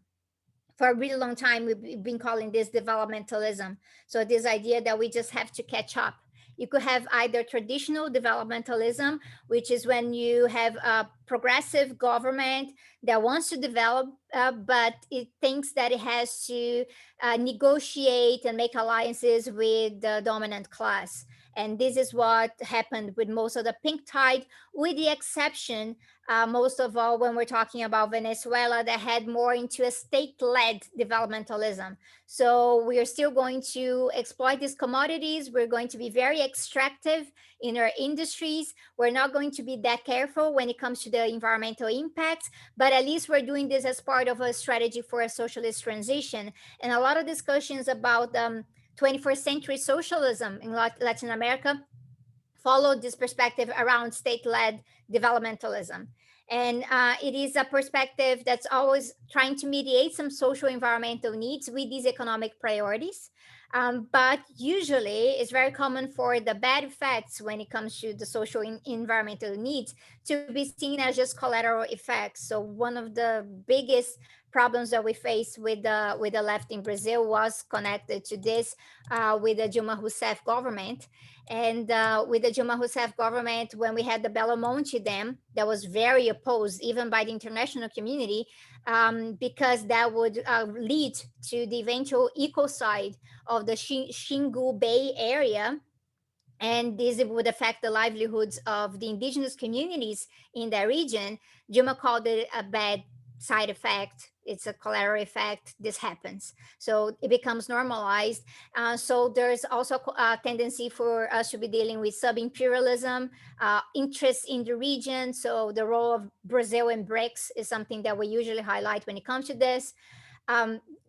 For a really long time, we've been calling this developmentalism. So this idea that we just have to catch up. You could have either traditional developmentalism, which is when you have a progressive government that wants to develop, but it thinks that it has to negotiate and make alliances with the dominant class. And this is what happened with most of the pink tide, with the exception, most of all, when we're talking about Venezuela, that had more into a state-led developmentalism. So we are still going to exploit these commodities. We're going to be very extractive in our industries. We're not going to be that careful when it comes to the environmental impacts, but at least we're doing this as part of a strategy for a socialist transition. And a lot of discussions about 21st century socialism in Latin America followed this perspective around state-led developmentalism. And it is a perspective that's always trying to mediate some social environmental needs with these economic priorities. But usually it's very common for the bad effects when it comes to the social environmental needs to be seen as just collateral effects. So one of the biggest problems that we face with the left in Brazil was connected to this with the Dilma Rousseff government. And with the Dilma Rousseff government, when we had the Belo Monte Dam, that was very opposed even by the international community, because that would lead to the eventual ecocide of the Xingu Bay area. And this would affect the livelihoods of the indigenous communities in that region. Dilma called it a bad side effect. It's a collateral effect. This happens. So it becomes normalized. So there's also a tendency for us to be dealing with sub-imperialism, interests in the region. So the role of Brazil and BRICS is something that we usually highlight when it comes to this.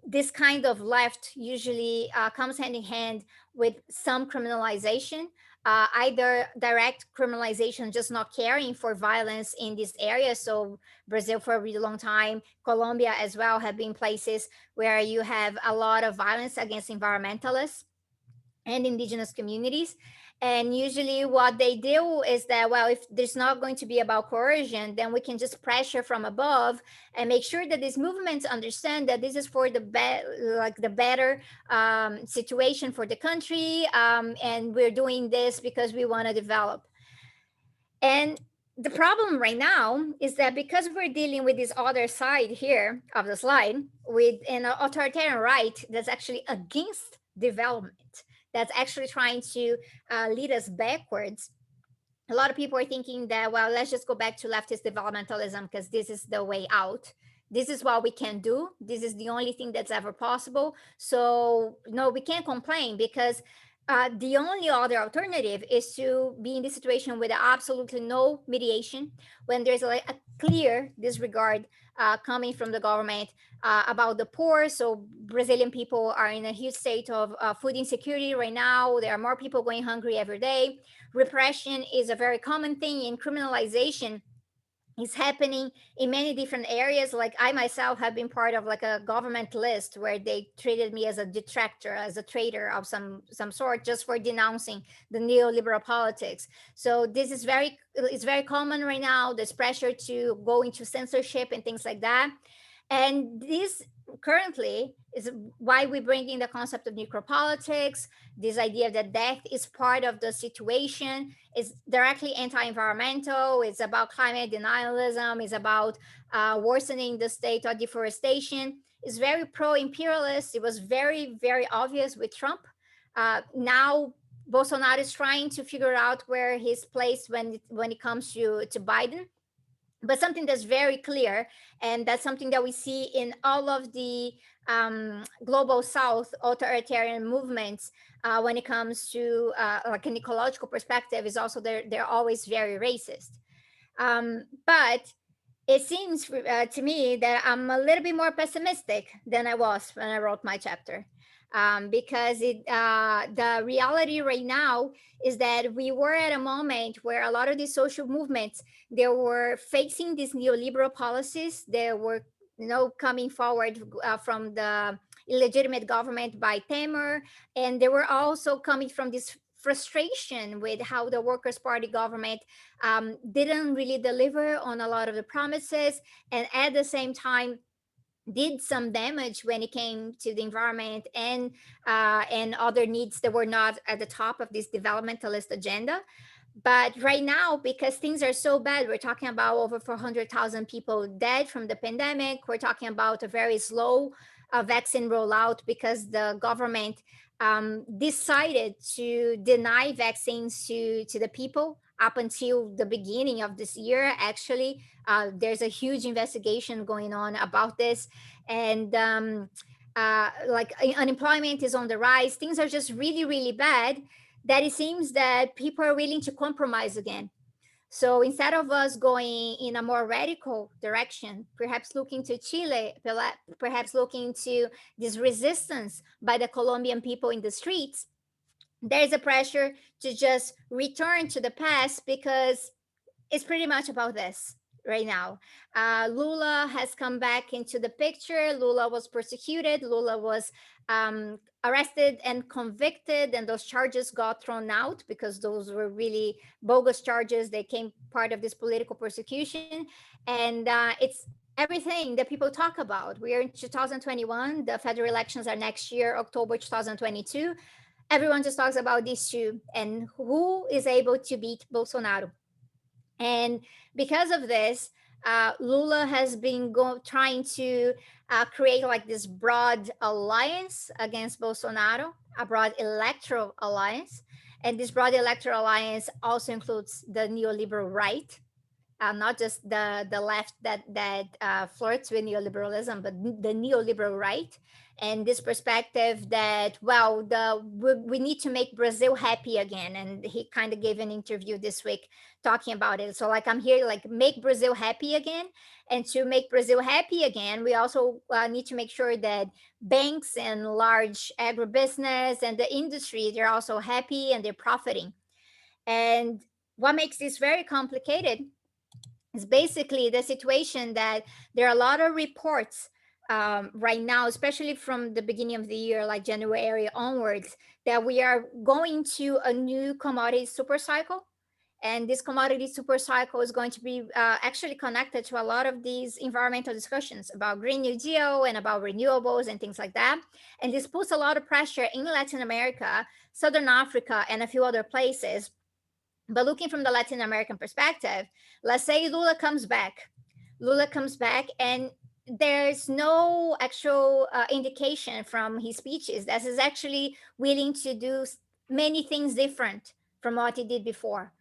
This kind of left usually comes hand in hand with some criminalization, either direct criminalization, just not caring for violence in this area. So Brazil for a really long time, Colombia as well, have been places where you have a lot of violence against environmentalists and indigenous communities. And usually what they do is that, well, if there's not going to be about coercion, then we can just pressure from above and make sure that these movements understand that this is for the better situation for the country, and we're doing this because we want to develop. And the problem right now is that because we're dealing with this other side here of the slide, with an authoritarian right that's actually against development, that's actually trying to lead us backwards. A lot of people are thinking that, well, let's just go back to leftist developmentalism because this is the way out. This is what we can do. This is the only thing that's ever possible. So no, we can't complain because the only other alternative is to be in this situation with absolutely no mediation, when there's a clear disregard coming from the government about the poor. So Brazilian people are in a huge state of food insecurity right now. There are more people going hungry every day. Repression is a very common thing, and criminalization is happening in many different areas. Like I myself have been part of like a government list where they treated me as a detractor, as a traitor of some sort, just for denouncing the neoliberal politics. So this is it's very common right now. There's pressure to go into censorship and things like that. And this currently is why we bring in the concept of necropolitics, this idea that death is part of the situation, is directly anti-environmental, it's about climate denialism, it's about worsening the state of deforestation, it's very pro-imperialist. It was very, very obvious with Trump. Now Bolsonaro is trying to figure out where he's placed when it comes to Biden. But something that's very clear, and that's something that we see in all of the global South authoritarian movements when it comes to like an ecological perspective, is also they're always very racist. But it seems to me that I'm a little bit more pessimistic than I was when I wrote my chapter. Because the reality right now is that we were at a moment where a lot of these social movements, they were facing these neoliberal policies. They were, coming forward from the illegitimate government by Temer, and they were also coming from this frustration with how the Workers' Party government didn't really deliver on a lot of the promises, and at the same time did some damage when it came to the environment and other needs that were not at the top of this developmentalist agenda. But right now, because things are so bad, we're talking about over 400,000 people dead from the pandemic. We're talking about a very slow vaccine rollout because the government decided to deny vaccines to the people up until the beginning of this year. Actually, there's a huge investigation going on about this. And like unemployment is on the rise. Things are just really, really bad, that it seems that people are willing to compromise again. So instead of us going in a more radical direction, perhaps looking to Chile, perhaps looking to this resistance by the Colombian people in the streets, there's a pressure to just return to the past, because it's pretty much about this right now. Lula has come back into the picture. Lula was persecuted. Lula was arrested and convicted, and those charges got thrown out because those were really bogus charges. They came part of this political persecution. And it's everything that people talk about. We are in 2021. The federal elections are next year, October 2022. Everyone just talks about these two and who is able to beat Bolsonaro. And because of this, Lula has been trying to create like this broad alliance against Bolsonaro, a broad electoral alliance. And this broad electoral alliance also includes the neoliberal right, not just the left that flirts with neoliberalism, but the neoliberal right. And this perspective that, well, we need to make Brazil happy again. And he kind of gave an interview this week talking about it. So like, I'm here like make Brazil happy again. And to make Brazil happy again, we also need to make sure that banks and large agribusiness and the industry, they're also happy and they're profiting. And what makes this very complicated is basically the situation that there are a lot of reports right now, especially from the beginning of the year, like January onwards, that we are going to a new commodity super cycle. And this commodity super cycle is going to be actually connected to a lot of these environmental discussions about Green New Deal and about renewables and things like that. And this puts a lot of pressure in Latin America, Southern Africa, and a few other places. But looking from the Latin American perspective, let's say Lula comes back. Lula comes back and there's no actual indication from his speeches that he's actually willing to do many things different from what he did before.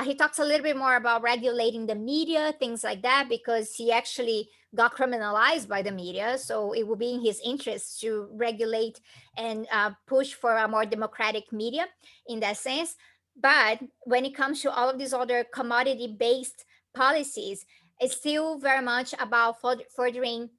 He talks a little bit more about regulating the media, things like that, because he actually got criminalized by the media. So it will be in his interest to regulate and push for a more democratic media in that sense. But when it comes to all of these other commodity-based policies, it's still very much about furthering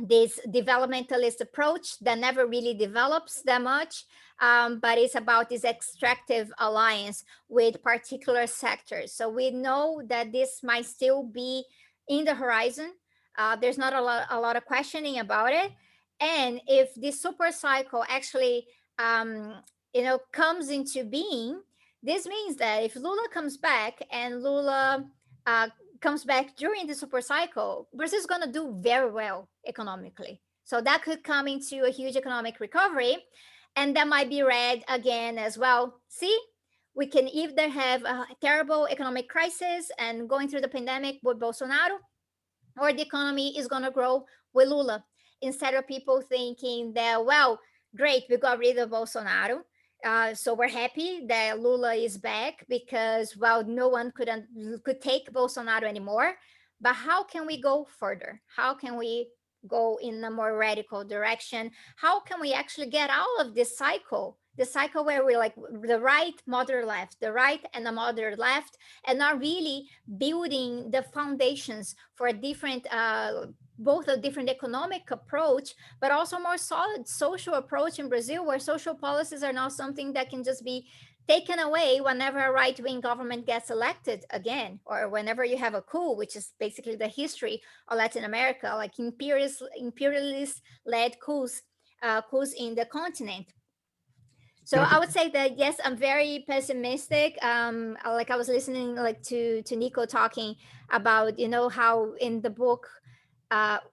this developmentalist approach that never really develops that much, but it's about this extractive alliance with particular sectors. So we know that this might still be in the horizon. There's not a lot of questioning about it. And if this super cycle actually, comes into being, this means that if Lula comes back and Lula comes back during the super cycle, Brazil is going to do very well economically. So that could come into a huge economic recovery. And that might be read again as well. See, we can either have a terrible economic crisis and going through the pandemic with Bolsonaro, or the economy is going to grow with Lula. Instead of people thinking that, well, great, we got rid of Bolsonaro. So we're happy that Lula is back because, well, no one could take Bolsonaro anymore. But how can we go further? How can we go in a more radical direction? How can we actually get out of this cycle? The cycle where we're like the right, moderate left, the right and the moderate left, and not really building the foundations for a different, both a different economic approach, but also more solid social approach in Brazil, where social policies are not something that can just be taken away whenever a right-wing government gets elected again, or whenever you have a coup, which is basically the history of Latin America, like imperialist-led coups in the continent. So I would say that, yes, I'm very pessimistic. Like I was listening to Niko talking about, how in the book,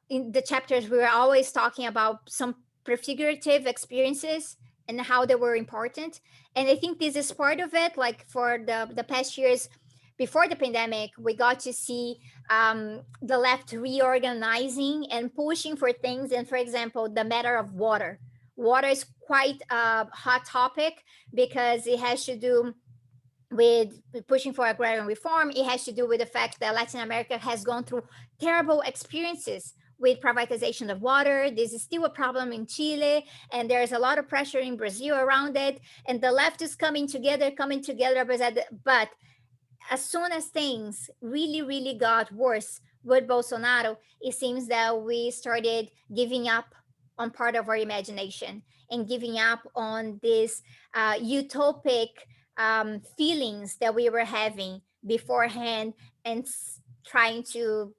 in the chapters, we were always talking about some prefigurative experiences and how they were important. And I think this is part of it. Like for the past years before the pandemic, we got to see the left reorganizing and pushing for things. And for example, the matter of water. Water is quite a hot topic because it has to do with pushing for agrarian reform. It has to do with the fact that Latin America has gone through terrible experiences with privatization of water. This is still a problem in Chile, and there's a lot of pressure in Brazil around it. And the left is coming together, but as soon as things really, really got worse with Bolsonaro, it seems that we started giving up on part of our imagination and giving up on this utopic feelings that we were having beforehand, and trying to,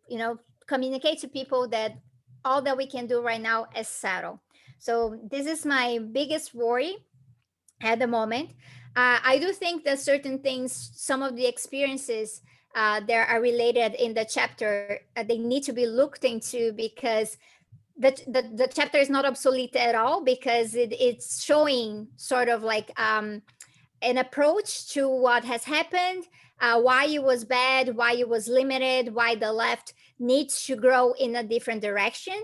communicate to people that all that we can do right now is settle. So this is my biggest worry at the moment. I do think that certain things, some of the experiences that are related in the chapter, they need to be looked into, because the chapter is not obsolete at all, because it's showing sort of like an approach to what has happened, why it was bad, why it was limited, why the left needs to grow in a different direction.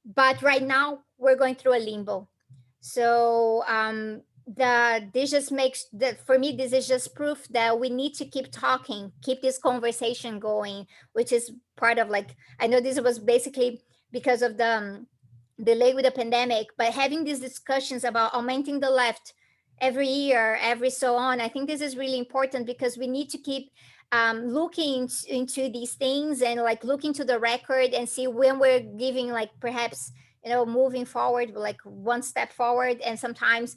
But right now we're going through a limbo. So this just makes that, for me, this is just proof that we need to keep talking, keep this conversation going, which is part of, like, I know this was basically because of the delay with the pandemic, but having these discussions about augmenting the left every year, every so on, I think this is really important, because we need to keep looking into these things and like looking to the record and see when we're giving, like, perhaps, moving forward, like one step forward. And sometimes,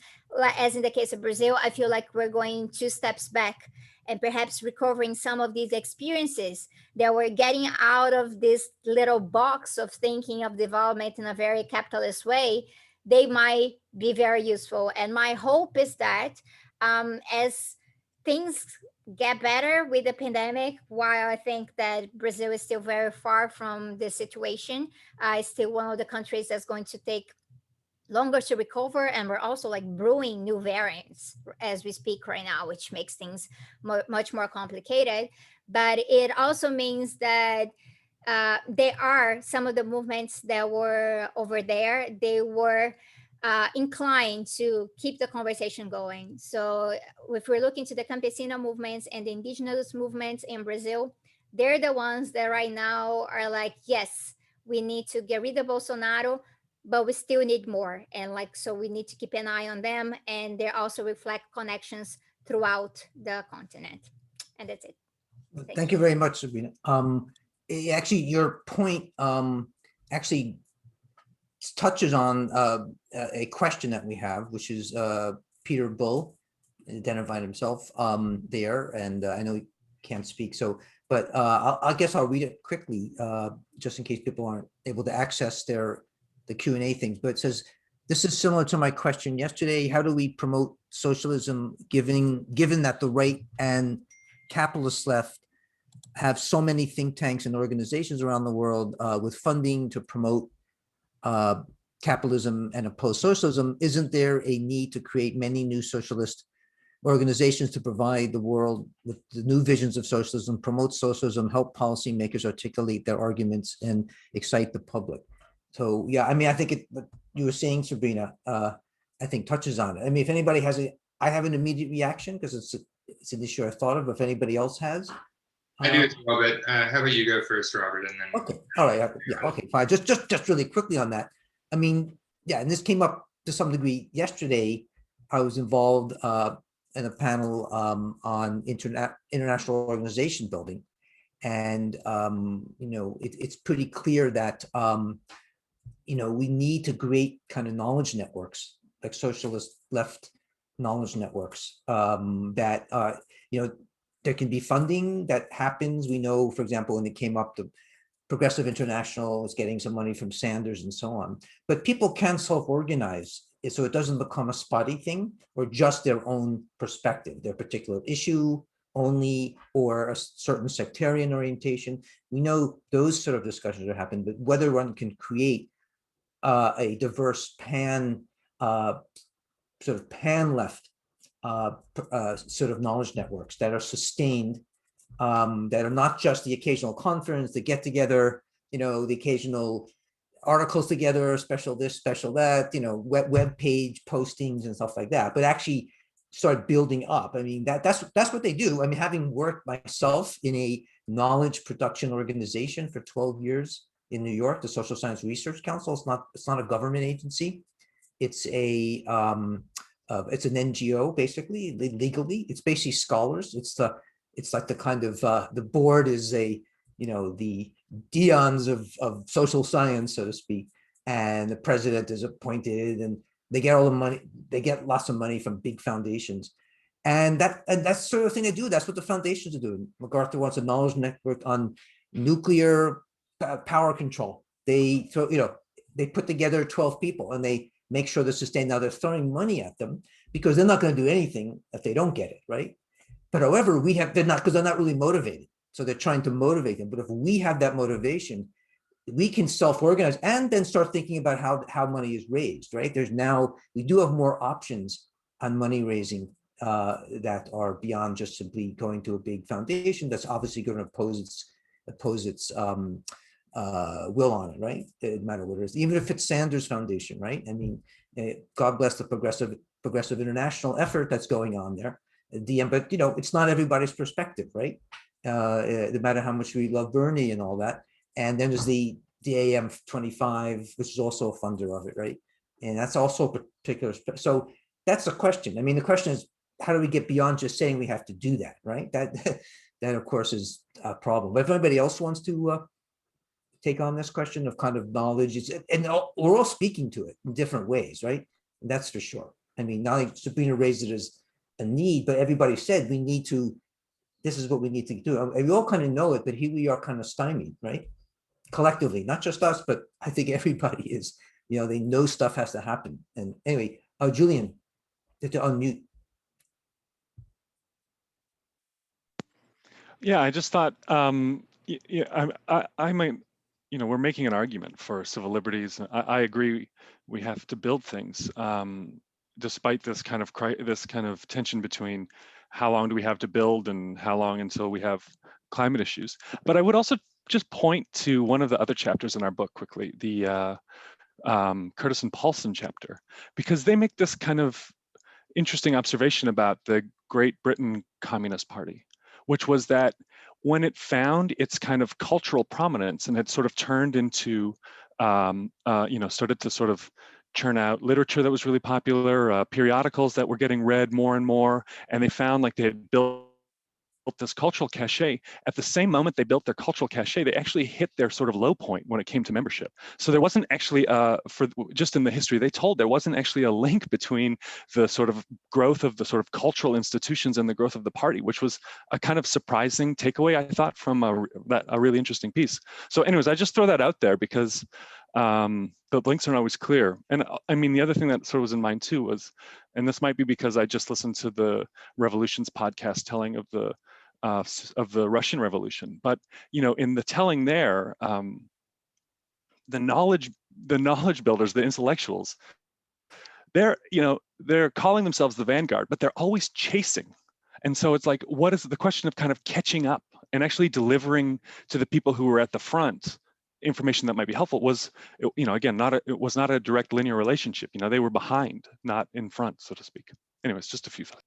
as in the case of Brazil, I feel like we're going 2 steps back, and perhaps recovering some of these experiences that we're getting out of this little box of thinking of development in a very capitalist way. They might be very useful. And my hope is that as things get better with the pandemic, while I think that Brazil is still very far from this situation, it's still one of the countries that's going to take longer to recover, and we're also like brewing new variants as we speak right now, which makes things much more complicated. But it also means that there are some of the movements that were over there, they were inclined to keep the conversation going. So if we're looking to the campesino movements and the indigenous movements in Brazil, they're the ones that right now are like, yes, we need to get rid of Bolsonaro, but we still need more. And like, so we need to keep an eye on them. And they also reflect connections throughout the continent. And that's it. Thank you very much, Sabrina. Actually, your point actually touches on a question that we have, which is Peter Bull identified himself there, and I know he can't speak. So, but I guess I'll read it quickly, just in case people aren't able to access the Q&A things. But it says, this is similar to my question yesterday. How do we promote socialism given that the right and capitalist left have so many think tanks and organizations around the world with funding to promote capitalism and oppose socialism? Isn't there a need to create many new socialist organizations to provide the world with the new visions of socialism, promote socialism, help policymakers articulate their arguments, and excite the public? So yeah, I mean, I think what you were saying, Sabrina, I think touches on it. I mean, if anybody has I have an immediate reaction because it's an issue I thought of. If anybody else has. I do as well, but how about you go first, Robert, and then. Okay, all right, yeah, okay, fine. Just really quickly on that. I mean, yeah, and this came up to some degree yesterday. I was involved in a panel on international organization building, and you know, it's pretty clear that you know, we need to create kind of knowledge networks, like socialist left knowledge networks that you know, there can be funding that happens. We know, for example, when it came up, the Progressive International is getting some money from Sanders and so on, but people can self-organize so it doesn't become a spotty thing or just their own perspective, their particular issue only, or a certain sectarian orientation. We know those sort of discussions are happening, but whether one can create a diverse sort of pan left sort of knowledge networks that are sustained, that are not just the occasional conference, the get together, you know, the occasional articles together, special this, special that, you know, web page postings and stuff like that, but actually start building up. I mean, that's what they do. I mean, having worked myself in a knowledge production organization for 12 years in New York, the Social Science Research Council, it's not a government agency. It's a it's an NGO, basically, legally. It's basically scholars. It's like the kind of the board is a, you know, the Dions of social science, so to speak, and the president is appointed, and they get all the money. They get lots of money from big foundations, and that's sort of thing they do. That's what the foundations are doing. MacArthur wants a knowledge network on nuclear power control. They put together 12 people and they make sure they're sustained. Now they're throwing money at them because they're not going to do anything if they don't get it, right? But however, they're not really motivated. So they're trying to motivate them. But if we have that motivation, we can self-organize and then start thinking about how money is raised, right? We do have more options on money raising that are beyond just simply going to a big foundation that's obviously going to oppose its will on it, right? No matter what it is, even if it's Sanders Foundation, right? I mean, God bless the Progressive International effort that's going on there. But you know, it's not everybody's perspective, right? No matter how much we love Bernie and all that. And then there's the DAM 25, which is also a funder of it, right? And that's also a particular. So that's the question. I mean, the question is, how do we get beyond just saying we have to do that, right? That of course is a problem. But if anybody else wants to take on this question of kind of knowledge, and we're all speaking to it in different ways, right? And that's for sure. I mean, not like Sabrina raised it as a need, but everybody said this is what we need to do. And we all kind of know it, but here we are kind of stymied, right? Collectively, not just us, but I think everybody is, you know, they know stuff has to happen. And anyway, Julian, to unmute. Yeah, I just thought, yeah, I might, you know, we're making an argument for civil liberties. I agree, we have to build things, despite this kind of tension between how long do we have to build and how long until we have climate issues. But I would also just point to one of the other chapters in our book quickly, the Curtis and Paulson chapter, because they make this kind of interesting observation about the Great Britain Communist Party, which was that when it found its kind of cultural prominence and had sort of turned into, you know, started to sort of churn out literature that was really popular, periodicals that were getting read more and more, and they found like they had built this cultural cachet. At the same moment they built their cultural cachet, they actually hit their sort of low point when it came to membership. So there wasn't actually, just in the history they told, there wasn't actually a link between the sort of growth of the sort of cultural institutions and the growth of the party, which was a kind of surprising takeaway, I thought, from a really interesting piece. So anyways, I just throw that out there because the links aren't always clear. And I mean, the other thing that sort of was in mind too was, and this might be because I just listened to the Revolutions podcast telling of the Russian Revolution, but in the telling there, the knowledge builders, the intellectuals, they're calling themselves the vanguard, but they're always chasing. And so it's like, what is the question of kind of catching up and actually delivering to the people who were at the front information that might be helpful was, again, it was not a direct linear relationship. They were behind, not in front, so to speak. Anyways, just a few thoughts.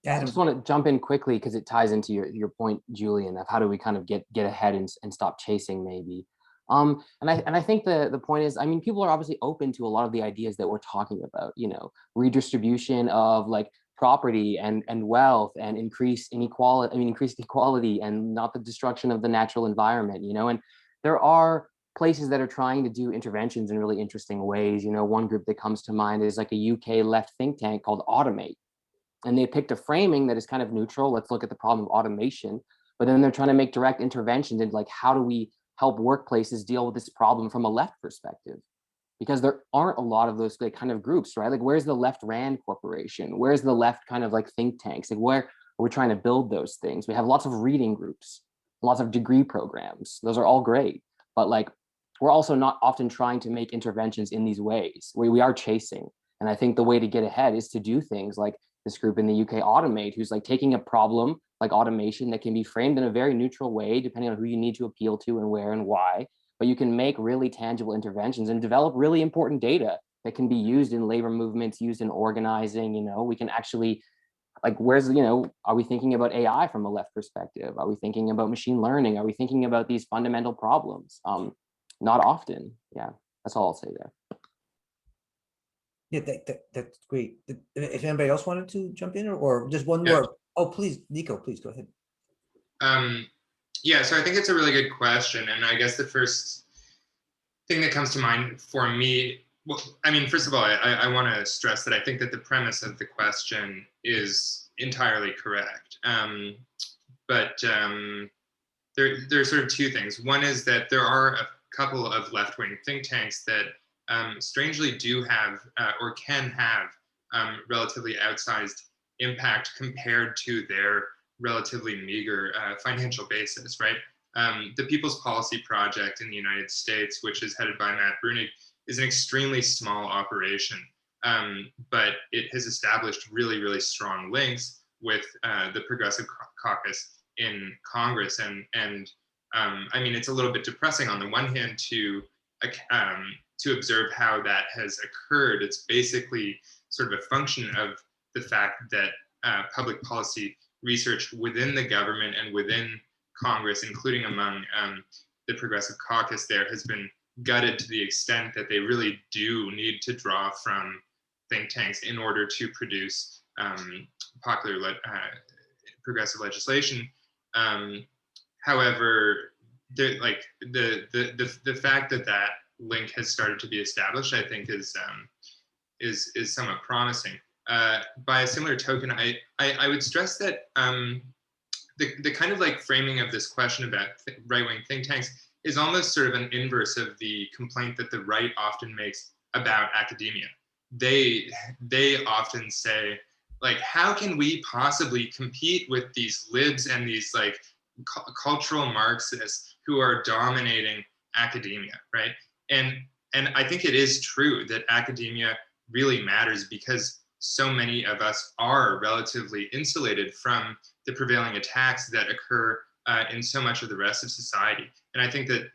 I just want to jump in quickly because it ties into your point, Julian, of how do we kind of get ahead and stop chasing maybe. And I think the point is, I mean, people are obviously open to a lot of the ideas that we're talking about, redistribution of like property and wealth and increased equality and not the destruction of the natural environment, and there are places that are trying to do interventions in really interesting ways. One group that comes to mind is like a UK left think tank called Automate. And they picked a framing that is kind of neutral. Let's look at the problem of automation. But then they're trying to make direct interventions into like, how do we help workplaces deal with this problem from a left perspective? Because there aren't a lot of those kind of groups, right? Like, where's the left RAND corporation? Where's the left kind of like think tanks? Like, where are we trying to build those things? We have lots of reading groups, lots of degree programs. Those are all great. But like, we're also not often trying to make interventions in these ways. We are chasing. And I think the way to get ahead is to do things like this group in the UK, Automate, who's like taking a problem like automation that can be framed in a very neutral way, depending on who you need to appeal to and where and why. But you can make really tangible interventions and develop really important data that can be used in labor movements, used in organizing. We can actually, like, are we thinking about AI from a left perspective? Are we thinking about machine learning? Are we thinking about these fundamental problems? Not often. Yeah, that's all I'll say there. Yeah, that's great. If anybody else wanted to jump in or just one more. Oh, please, Niko, please go ahead. Yeah, so I think it's a really good question. And I guess the first thing that comes to mind for me, well, I mean, first of all, I want to stress that I think that the premise of the question is entirely correct. But there are sort of two things. One is that there are a couple of left-wing think tanks that strangely do have or can have relatively outsized impact compared to their relatively meager financial basis, right? The People's Policy Project in the United States, which is headed by Matt Bruenig, is an extremely small operation, but it has established really, really strong links with the Progressive Caucus in Congress. And I mean, it's a little bit depressing on the one hand to observe how that has occurred. It's basically sort of a function of the fact that public policy research within the government and within Congress, including among the Progressive Caucus there, has been gutted to the extent that they really do need to draw from think tanks in order to produce popular progressive legislation. However, the fact that link has started to be established, I think, is somewhat promising. By a similar token, I would stress that the kind of like framing of this question about right-wing think tanks is almost sort of an inverse of the complaint that the right often makes about academia. They often say, like, how can we possibly compete with these libs and these like cultural Marxists who are dominating academia, right? And I think it is true that academia really matters because so many of us are relatively insulated from the prevailing attacks that occur in so much of the rest of society. And I think that,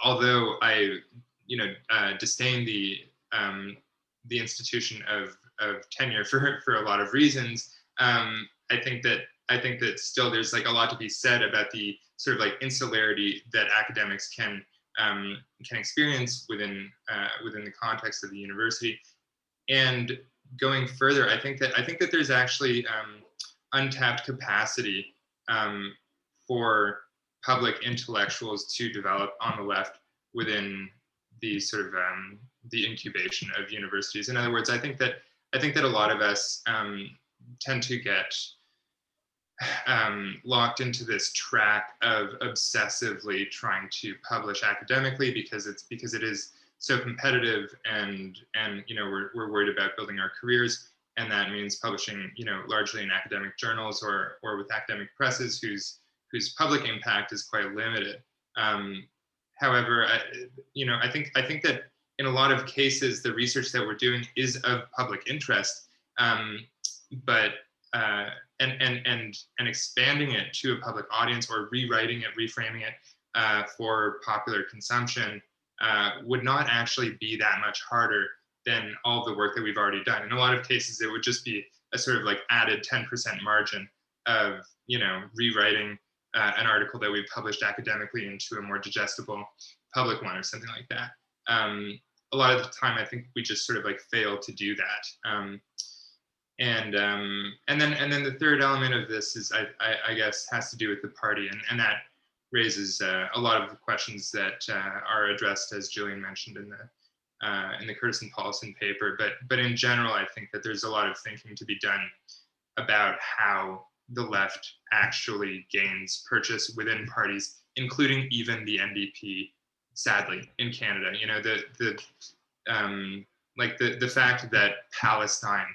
although I, disdain the institution of tenure for a lot of reasons, I think that still there's like a lot to be said about the sort of like insularity that academics can experience within the context of the university. And going further, I think that there's actually untapped capacity for public intellectuals to develop on the left within the sort of the incubation of universities. In other words, I think that a lot of us tend to get locked into this track of obsessively trying to publish academically because it is so competitive, and we're worried about building our careers, and that means publishing largely in academic journals or with academic presses whose public impact is quite limited. However, I think that in a lot of cases the research that we're doing is of public interest, but and expanding it to a public audience or rewriting it, reframing it for popular consumption would not actually be that much harder than all the work that we've already done. In a lot of cases, it would just be a sort of like added 10% margin of rewriting an article that we published academically into a more digestible public one or something like that. A lot of the time, I think we just sort of like fail to do that. And then the third element of this is, I guess, has to do with the party, and that raises a lot of the questions that are addressed, as Julian mentioned in the Curtis and Paulson paper. But in general, I think that there's a lot of thinking to be done about how the left actually gains purchase within parties, including even the NDP. Sadly, in Canada, the fact that Palestine,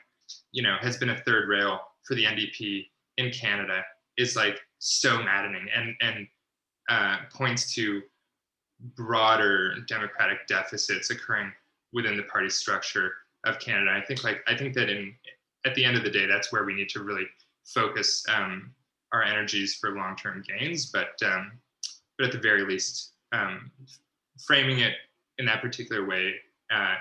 has been a third rail for the NDP in Canada is like so maddening, and points to broader democratic deficits occurring within the party structure of Canada. I think that at the end of the day, that's where we need to really focus our energies for long-term gains. But at the very least, framing it in that particular way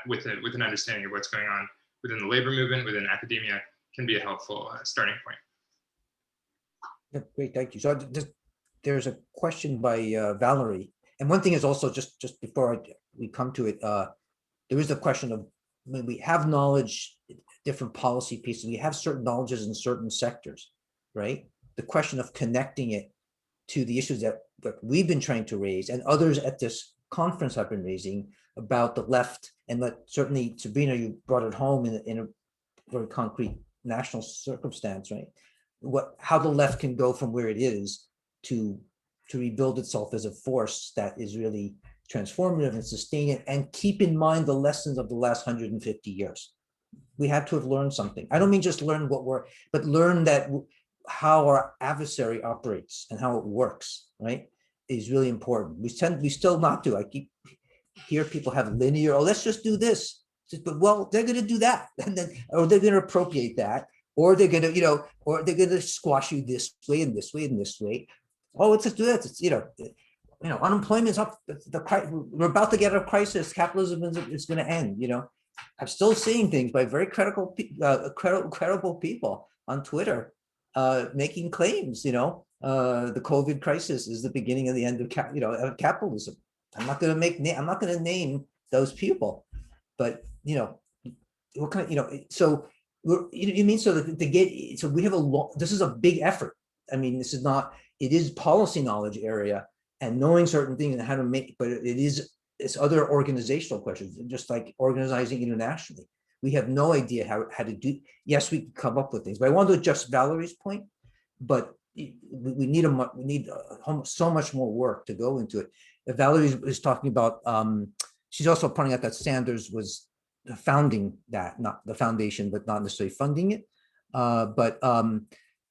with an understanding of what's going on within the labor movement, within academia, can be a helpful starting point. Yeah, great, thank you. So there's a question by Valerie, and one thing is also just before we come to it, there is the question of when we have knowledge, different policy pieces, we have certain knowledges in certain sectors, right? The question of connecting it to the issues that we've been trying to raise, and others at this conference have been raising about the left, and that certainly, Sabrina, you brought it home in a very concrete national circumstance, right? How the left can go from where it is to rebuild itself as a force that is really transformative and sustaining, and keep in mind the lessons of the last 150 years. We have to have learned something. I don't mean just learn but learn that how our adversary operates and how it works, right, is really important. We still not do. I hear people have linear, let's just do this. But well, they're going to do that, and then, or they're going to appropriate that, or they're going to, or they're going to squash you this way and this way and this way. Oh, let's just do that. It's, unemployment's up. We're about to get a crisis. Capitalism is going to end. I'm still seeing things by very credible people on Twitter making claims. The COVID crisis is the beginning of the end of capitalism. I'm not going to name those people, but what kind of so you mean so that to get, so we have this is a big effort. I mean, this is not, it is policy knowledge area and knowing certain things and how to make, but it's other organizational questions, just like organizing internationally. We have no idea how to do. Yes, we can come up with things, but I want to adjust Valerie's point, but we need so much more work to go into it. Valerie is talking about, she's also pointing out that Sanders was founding that, not the foundation, but not necessarily funding it. But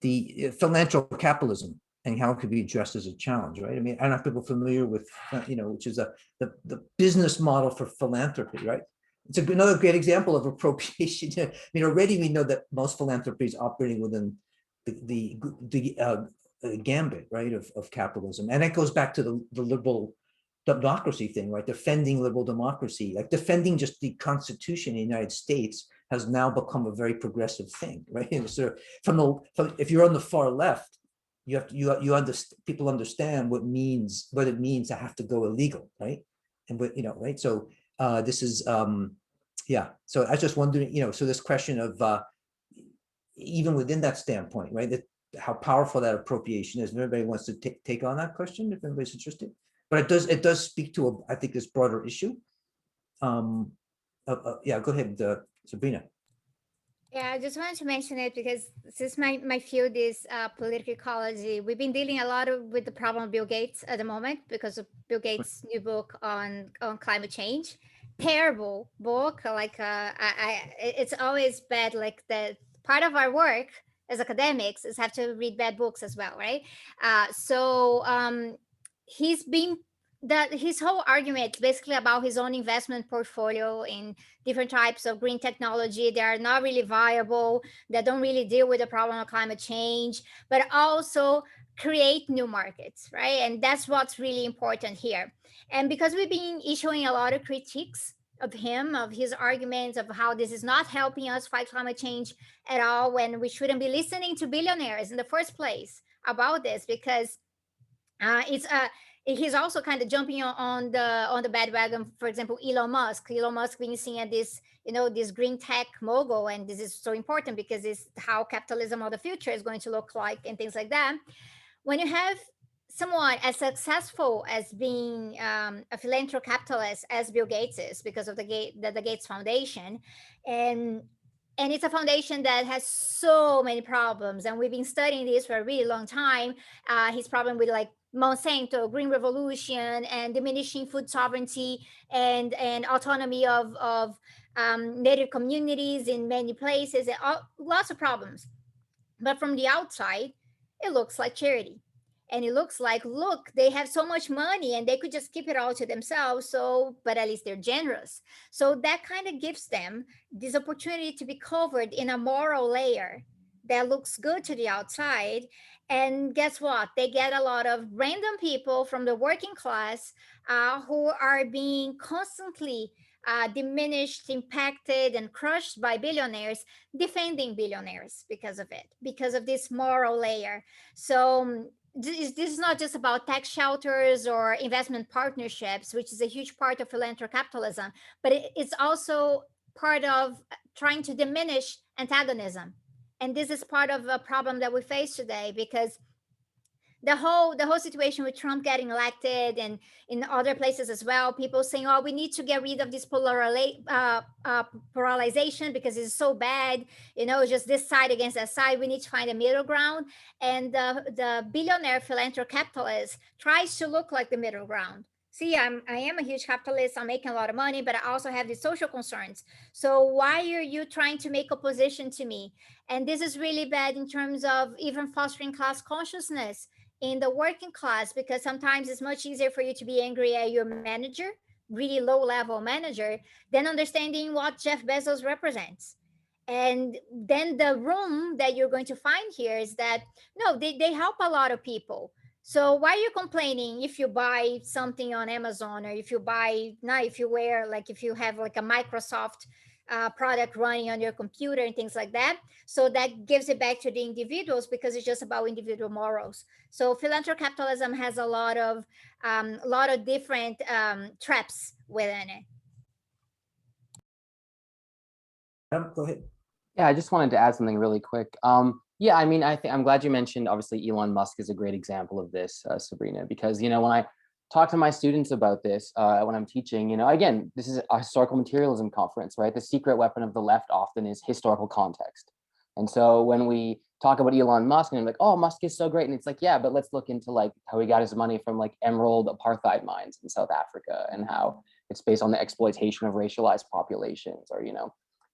the philanthropic capitalism and how it could be addressed as a challenge, right? I mean, I don't know if people are familiar with, which is the business model for philanthropy, right? It's another great example of appropriation. I mean, already we know that most philanthropy is operating within the gambit, right, of capitalism. And it goes back to the liberal democracy thing, right? Defending liberal democracy, like defending just the Constitution in the United States has now become a very progressive thing, right? And so if you're on the far left, people understand what it means to have to go illegal, right? And right? So this is yeah. So I was just wondering, so this question of even within that standpoint, right? That how powerful that appropriation is. If anybody wants to take on that question, if anybody's interested, but it does speak to I think this broader issue. Yeah, go ahead, Sabrina. Yeah, I just wanted to mention it because since my field is political ecology, we've been dealing a lot with the problem of Bill Gates at the moment because of Bill Gates' new book on climate change. Terrible book. Like it's always bad. Like the part of our work as academics is have to read bad books as well, right? He's been his whole argument basically about his own investment portfolio in different types of green technology that are not really viable, that don't really deal with the problem of climate change, but also create new markets, right? And that's what's really important here. And because we've been issuing a lot of critiques of him, of his arguments of how this is not helping us fight climate change at all, when we shouldn't be listening to billionaires in the first place about this, because he's also kind of jumping on the bandwagon. For example, Elon Musk being seen as this, this green tech mogul, and this is so important because it's how capitalism of the future is going to look like and things like that. When you have someone as successful as being a philanthropic capitalist as Bill Gates is, because of the Gates Foundation, and it's a foundation that has so many problems, and we've been studying this for a really long time. His problem with like Monsanto, Green Revolution, and diminishing food sovereignty and autonomy of native communities in many places, and lots of problems. But from the outside, it looks like charity. And it looks like, look, they have so much money and they could just keep it all to themselves. But at least they're generous. So that kind of gives them this opportunity to be covered in a moral layer that looks good to the outside. And guess what? They get a lot of random people from the working class who are being constantly diminished, impacted, and crushed by billionaires, defending billionaires because of it, because of this moral layer. So this is not just about tax shelters or investment partnerships, which is a huge part of philanthropic capitalism, but it's also part of trying to diminish antagonism. And this is part of a problem that we face today, because the whole situation with Trump getting elected, and in other places as well, people saying, oh, we need to get rid of this polarization because it's so bad, just this side against that side. We need to find a middle ground. And the billionaire philanthropic capitalist tries to look like the middle ground. See, I am a huge capitalist. I'm making a lot of money, but I also have these social concerns. So why are you trying to make opposition to me? And this is really bad in terms of even fostering class consciousness in the working class, because sometimes it's much easier for you to be angry at your manager, really low level manager, than understanding what Jeff Bezos represents. And then the room that you're going to find here is that, no, they help a lot of people. So why are you complaining if you buy something on Amazon, or if you have like a Microsoft product running on your computer and things like that? So that gives it back to the individuals, because it's just about individual morals. So philanthropic capitalism has a lot of different traps within it. Go ahead. Yeah, I just wanted to add something really quick. Yeah, I mean, I'm glad you mentioned, obviously, Elon Musk is a great example of this, Sabrina, because, when I talk to my students about this, when I'm teaching, again, this is a historical materialism conference, right? The secret weapon of the left often is historical context. And so when we talk about Elon Musk and I'm like, oh, Musk is so great. And it's like, yeah, but let's look into like how he got his money from like emerald apartheid mines in South Africa, and how it's based on the exploitation of racialized populations, or,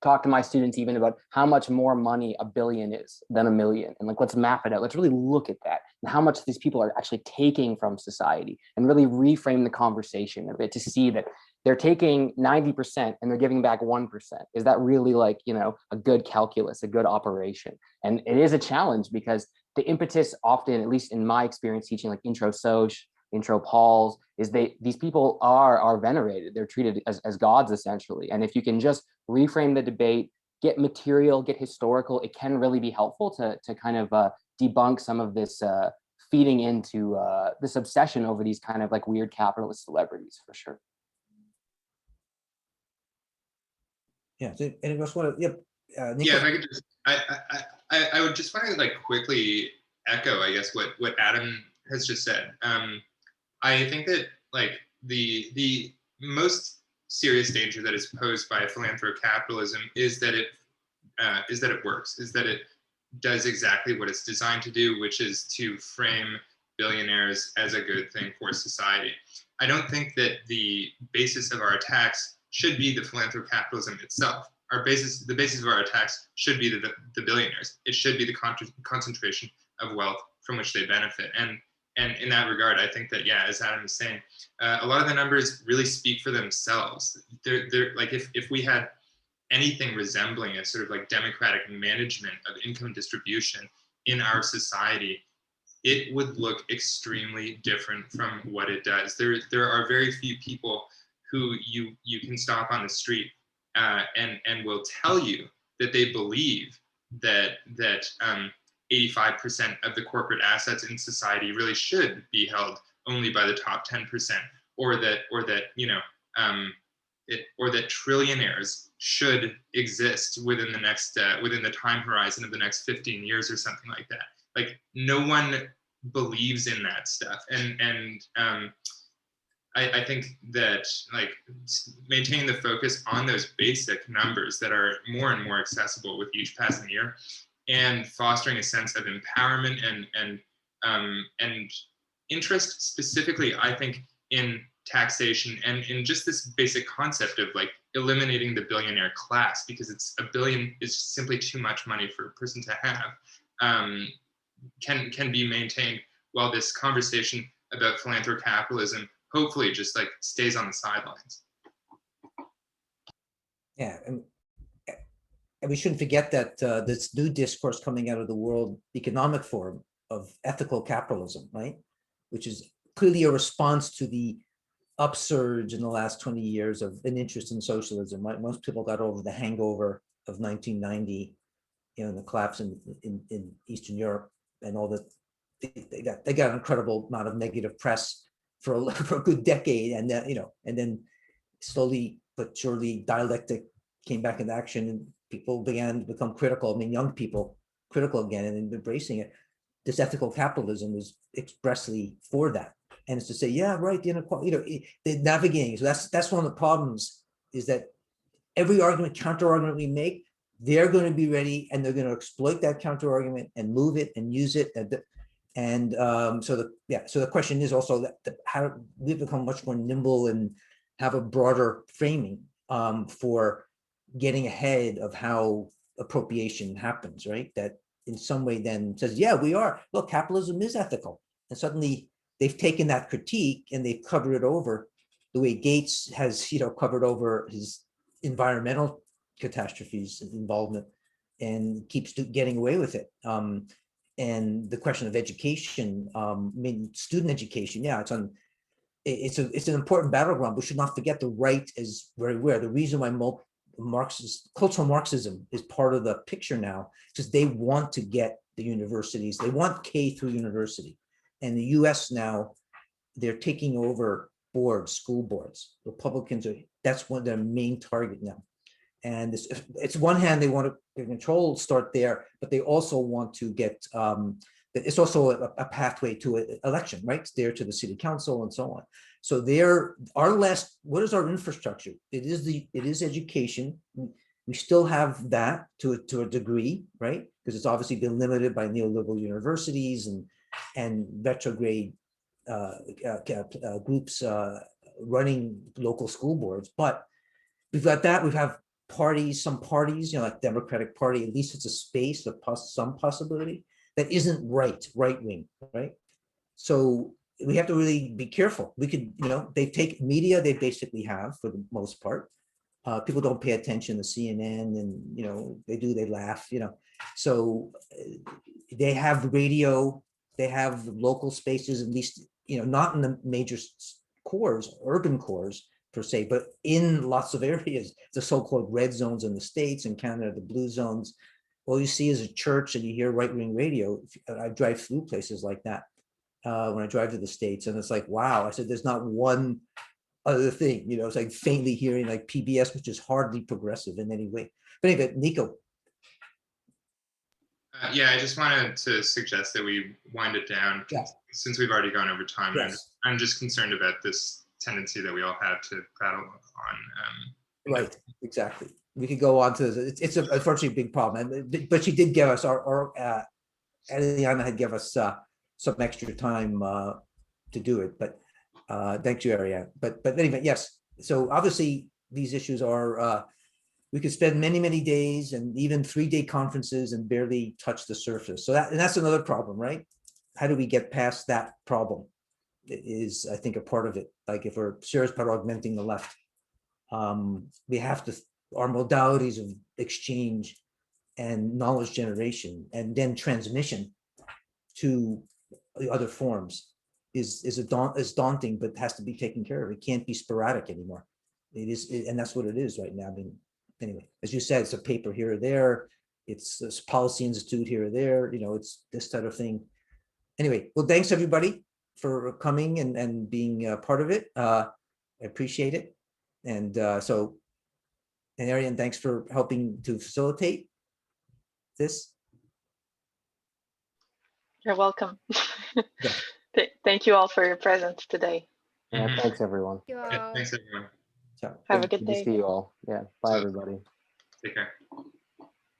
talk to my students even about how much more money a billion is than a million. And like, let's map it out. Let's really look at that and how much these people are actually taking from society, and really reframe the conversation of it to see that they're taking 90% and they're giving back 1%. Is that really like, a good calculus, a good operation? And it is a challenge, because the impetus often, at least in my experience teaching like intro Soc, intro Pauls, is these people are venerated. They're treated as gods, essentially. And if you can just reframe the debate, get material, get historical, it can really be helpful to kind of debunk some of this feeding into this obsession over these kind of like weird capitalist celebrities, for sure. Yeah. So anyone else want to? Yep. Yeah, if I could just, I would just want to like quickly echo, I guess, what Adam has just said. I think that like the most serious danger that is posed by philanthrocapitalism is that it works, is that it does exactly what it's designed to do, which is to frame billionaires as a good thing for society. I don't think that the basis of our attacks should be the philanthrocapitalism itself. The basis of our attacks should be the billionaires. It should be the concentration of wealth from which they benefit. And in that regard, I think that, yeah, as Adam is saying, a lot of the numbers really speak for themselves. They're like, if we had anything resembling a sort of like democratic management of income distribution in our society, it would look extremely different from what it does. There are very few people who you can stop on the street and will tell you that they believe that 85% of the corporate assets in society really should be held only by the top 10%, or that trillionaires should exist within the next within the time horizon of the next 15 years or something like that. Like, no one believes in that stuff, and I think that like maintaining the focus on those basic numbers that are more and more accessible with each passing year, and fostering a sense of empowerment and interest, specifically, I think, in taxation and in just this basic concept of like eliminating the billionaire class, because $1 billion is simply too much money for a person to have, can be maintained, while this conversation about philanthrocapitalism hopefully just like stays on the sidelines. Yeah, and we shouldn't forget that this new discourse coming out of the World Economic Forum of ethical capitalism, right, which is clearly a response to the upsurge in the last 20 years of an interest in socialism, right? Most people got over the hangover of 1990, the collapse in Eastern Europe, and all that. They got an incredible amount of negative press for a good decade, and then and then slowly but surely dialectic came back into action, and people began to become critical. I mean, young people critical again and embracing it. This ethical capitalism is expressly for that, and it's to say, yeah, right, the inequality, they're navigating. So that's one of the problems, is that every counter argument we make, they're going to be ready, and they're going to exploit that counter argument and move it and use it. So the question is also that how we've become much more nimble and have a broader framing for getting ahead of how appropriation happens, right? That in some way then says, yeah, look, capitalism is ethical. And suddenly they've taken that critique and they've covered it over the way Gates has, covered over his environmental catastrophes involvement, and keeps getting away with it. And the question of education, student education, yeah, it's an important battleground. We should not forget the right is very rare. The reason why cultural Marxism is part of the picture now, because they want to get the universities, they want K through university. And the US now, they're taking over school boards. Republicans that's one of their main target now. And it's one hand, they want to control, start there, but they also want to get, it's also a pathway to an election, right? It's there to the city council and so on. So what is our infrastructure? It is education. We still have that to a degree, right? Because it's obviously been limited by neoliberal universities and retrograde groups running local school boards. But we've got that. We have some parties, like Democratic Party, at least it's a space of some possibility that isn't right wing, right? So we have to really be careful. We could, they take media, they basically have for the most part. People don't pay attention to CNN, and they laugh, So they have radio, they have local spaces, at least, not in the major cores, urban cores per se, but in lots of areas, the so-called red zones in the States and Canada, the blue zones. All you see is a church and you hear right-wing radio. I drive through places like that when I drive to the States, and it's like, wow. I said, there's not one other thing, it's like faintly hearing like PBS, which is hardly progressive in any way. But anyway, Niko. Yeah, I just wanted to suggest that we wind it down Yeah. since we've already gone over time. Yes. I'm just concerned about this tendency that we all have to prattle on. Right, exactly. We could go on to this. It's unfortunately a big problem, but she did give us Eliana had give us some extra time to do it, but thank you, Ariane. But anyway, yes. So obviously these issues are we could spend many days and even 3-day conferences and barely touch the surface. So that's another problem, right? How do we get past that problem? It is, I think, a part of it. Like if we're serious about augmenting the left, we have to, our modalities of exchange and knowledge generation and then transmission to the other forms is daunting, but has to be taken care of. It can't be sporadic anymore. It is, and that's what it is right now. I mean, anyway, as you said, it's a paper here or there. It's this policy institute here or there. You know, it's this type of thing. Anyway, well, thanks everybody for coming and being part of it. I appreciate it. And and Ariane, thanks for helping to facilitate this. You're welcome. Yeah. Thank you all for your presence today. Yeah, Mhm. thanks everyone. You Yeah, all. thanks everyone. So, Have a Good good to day. see you all. Yeah, bye everybody. Take care.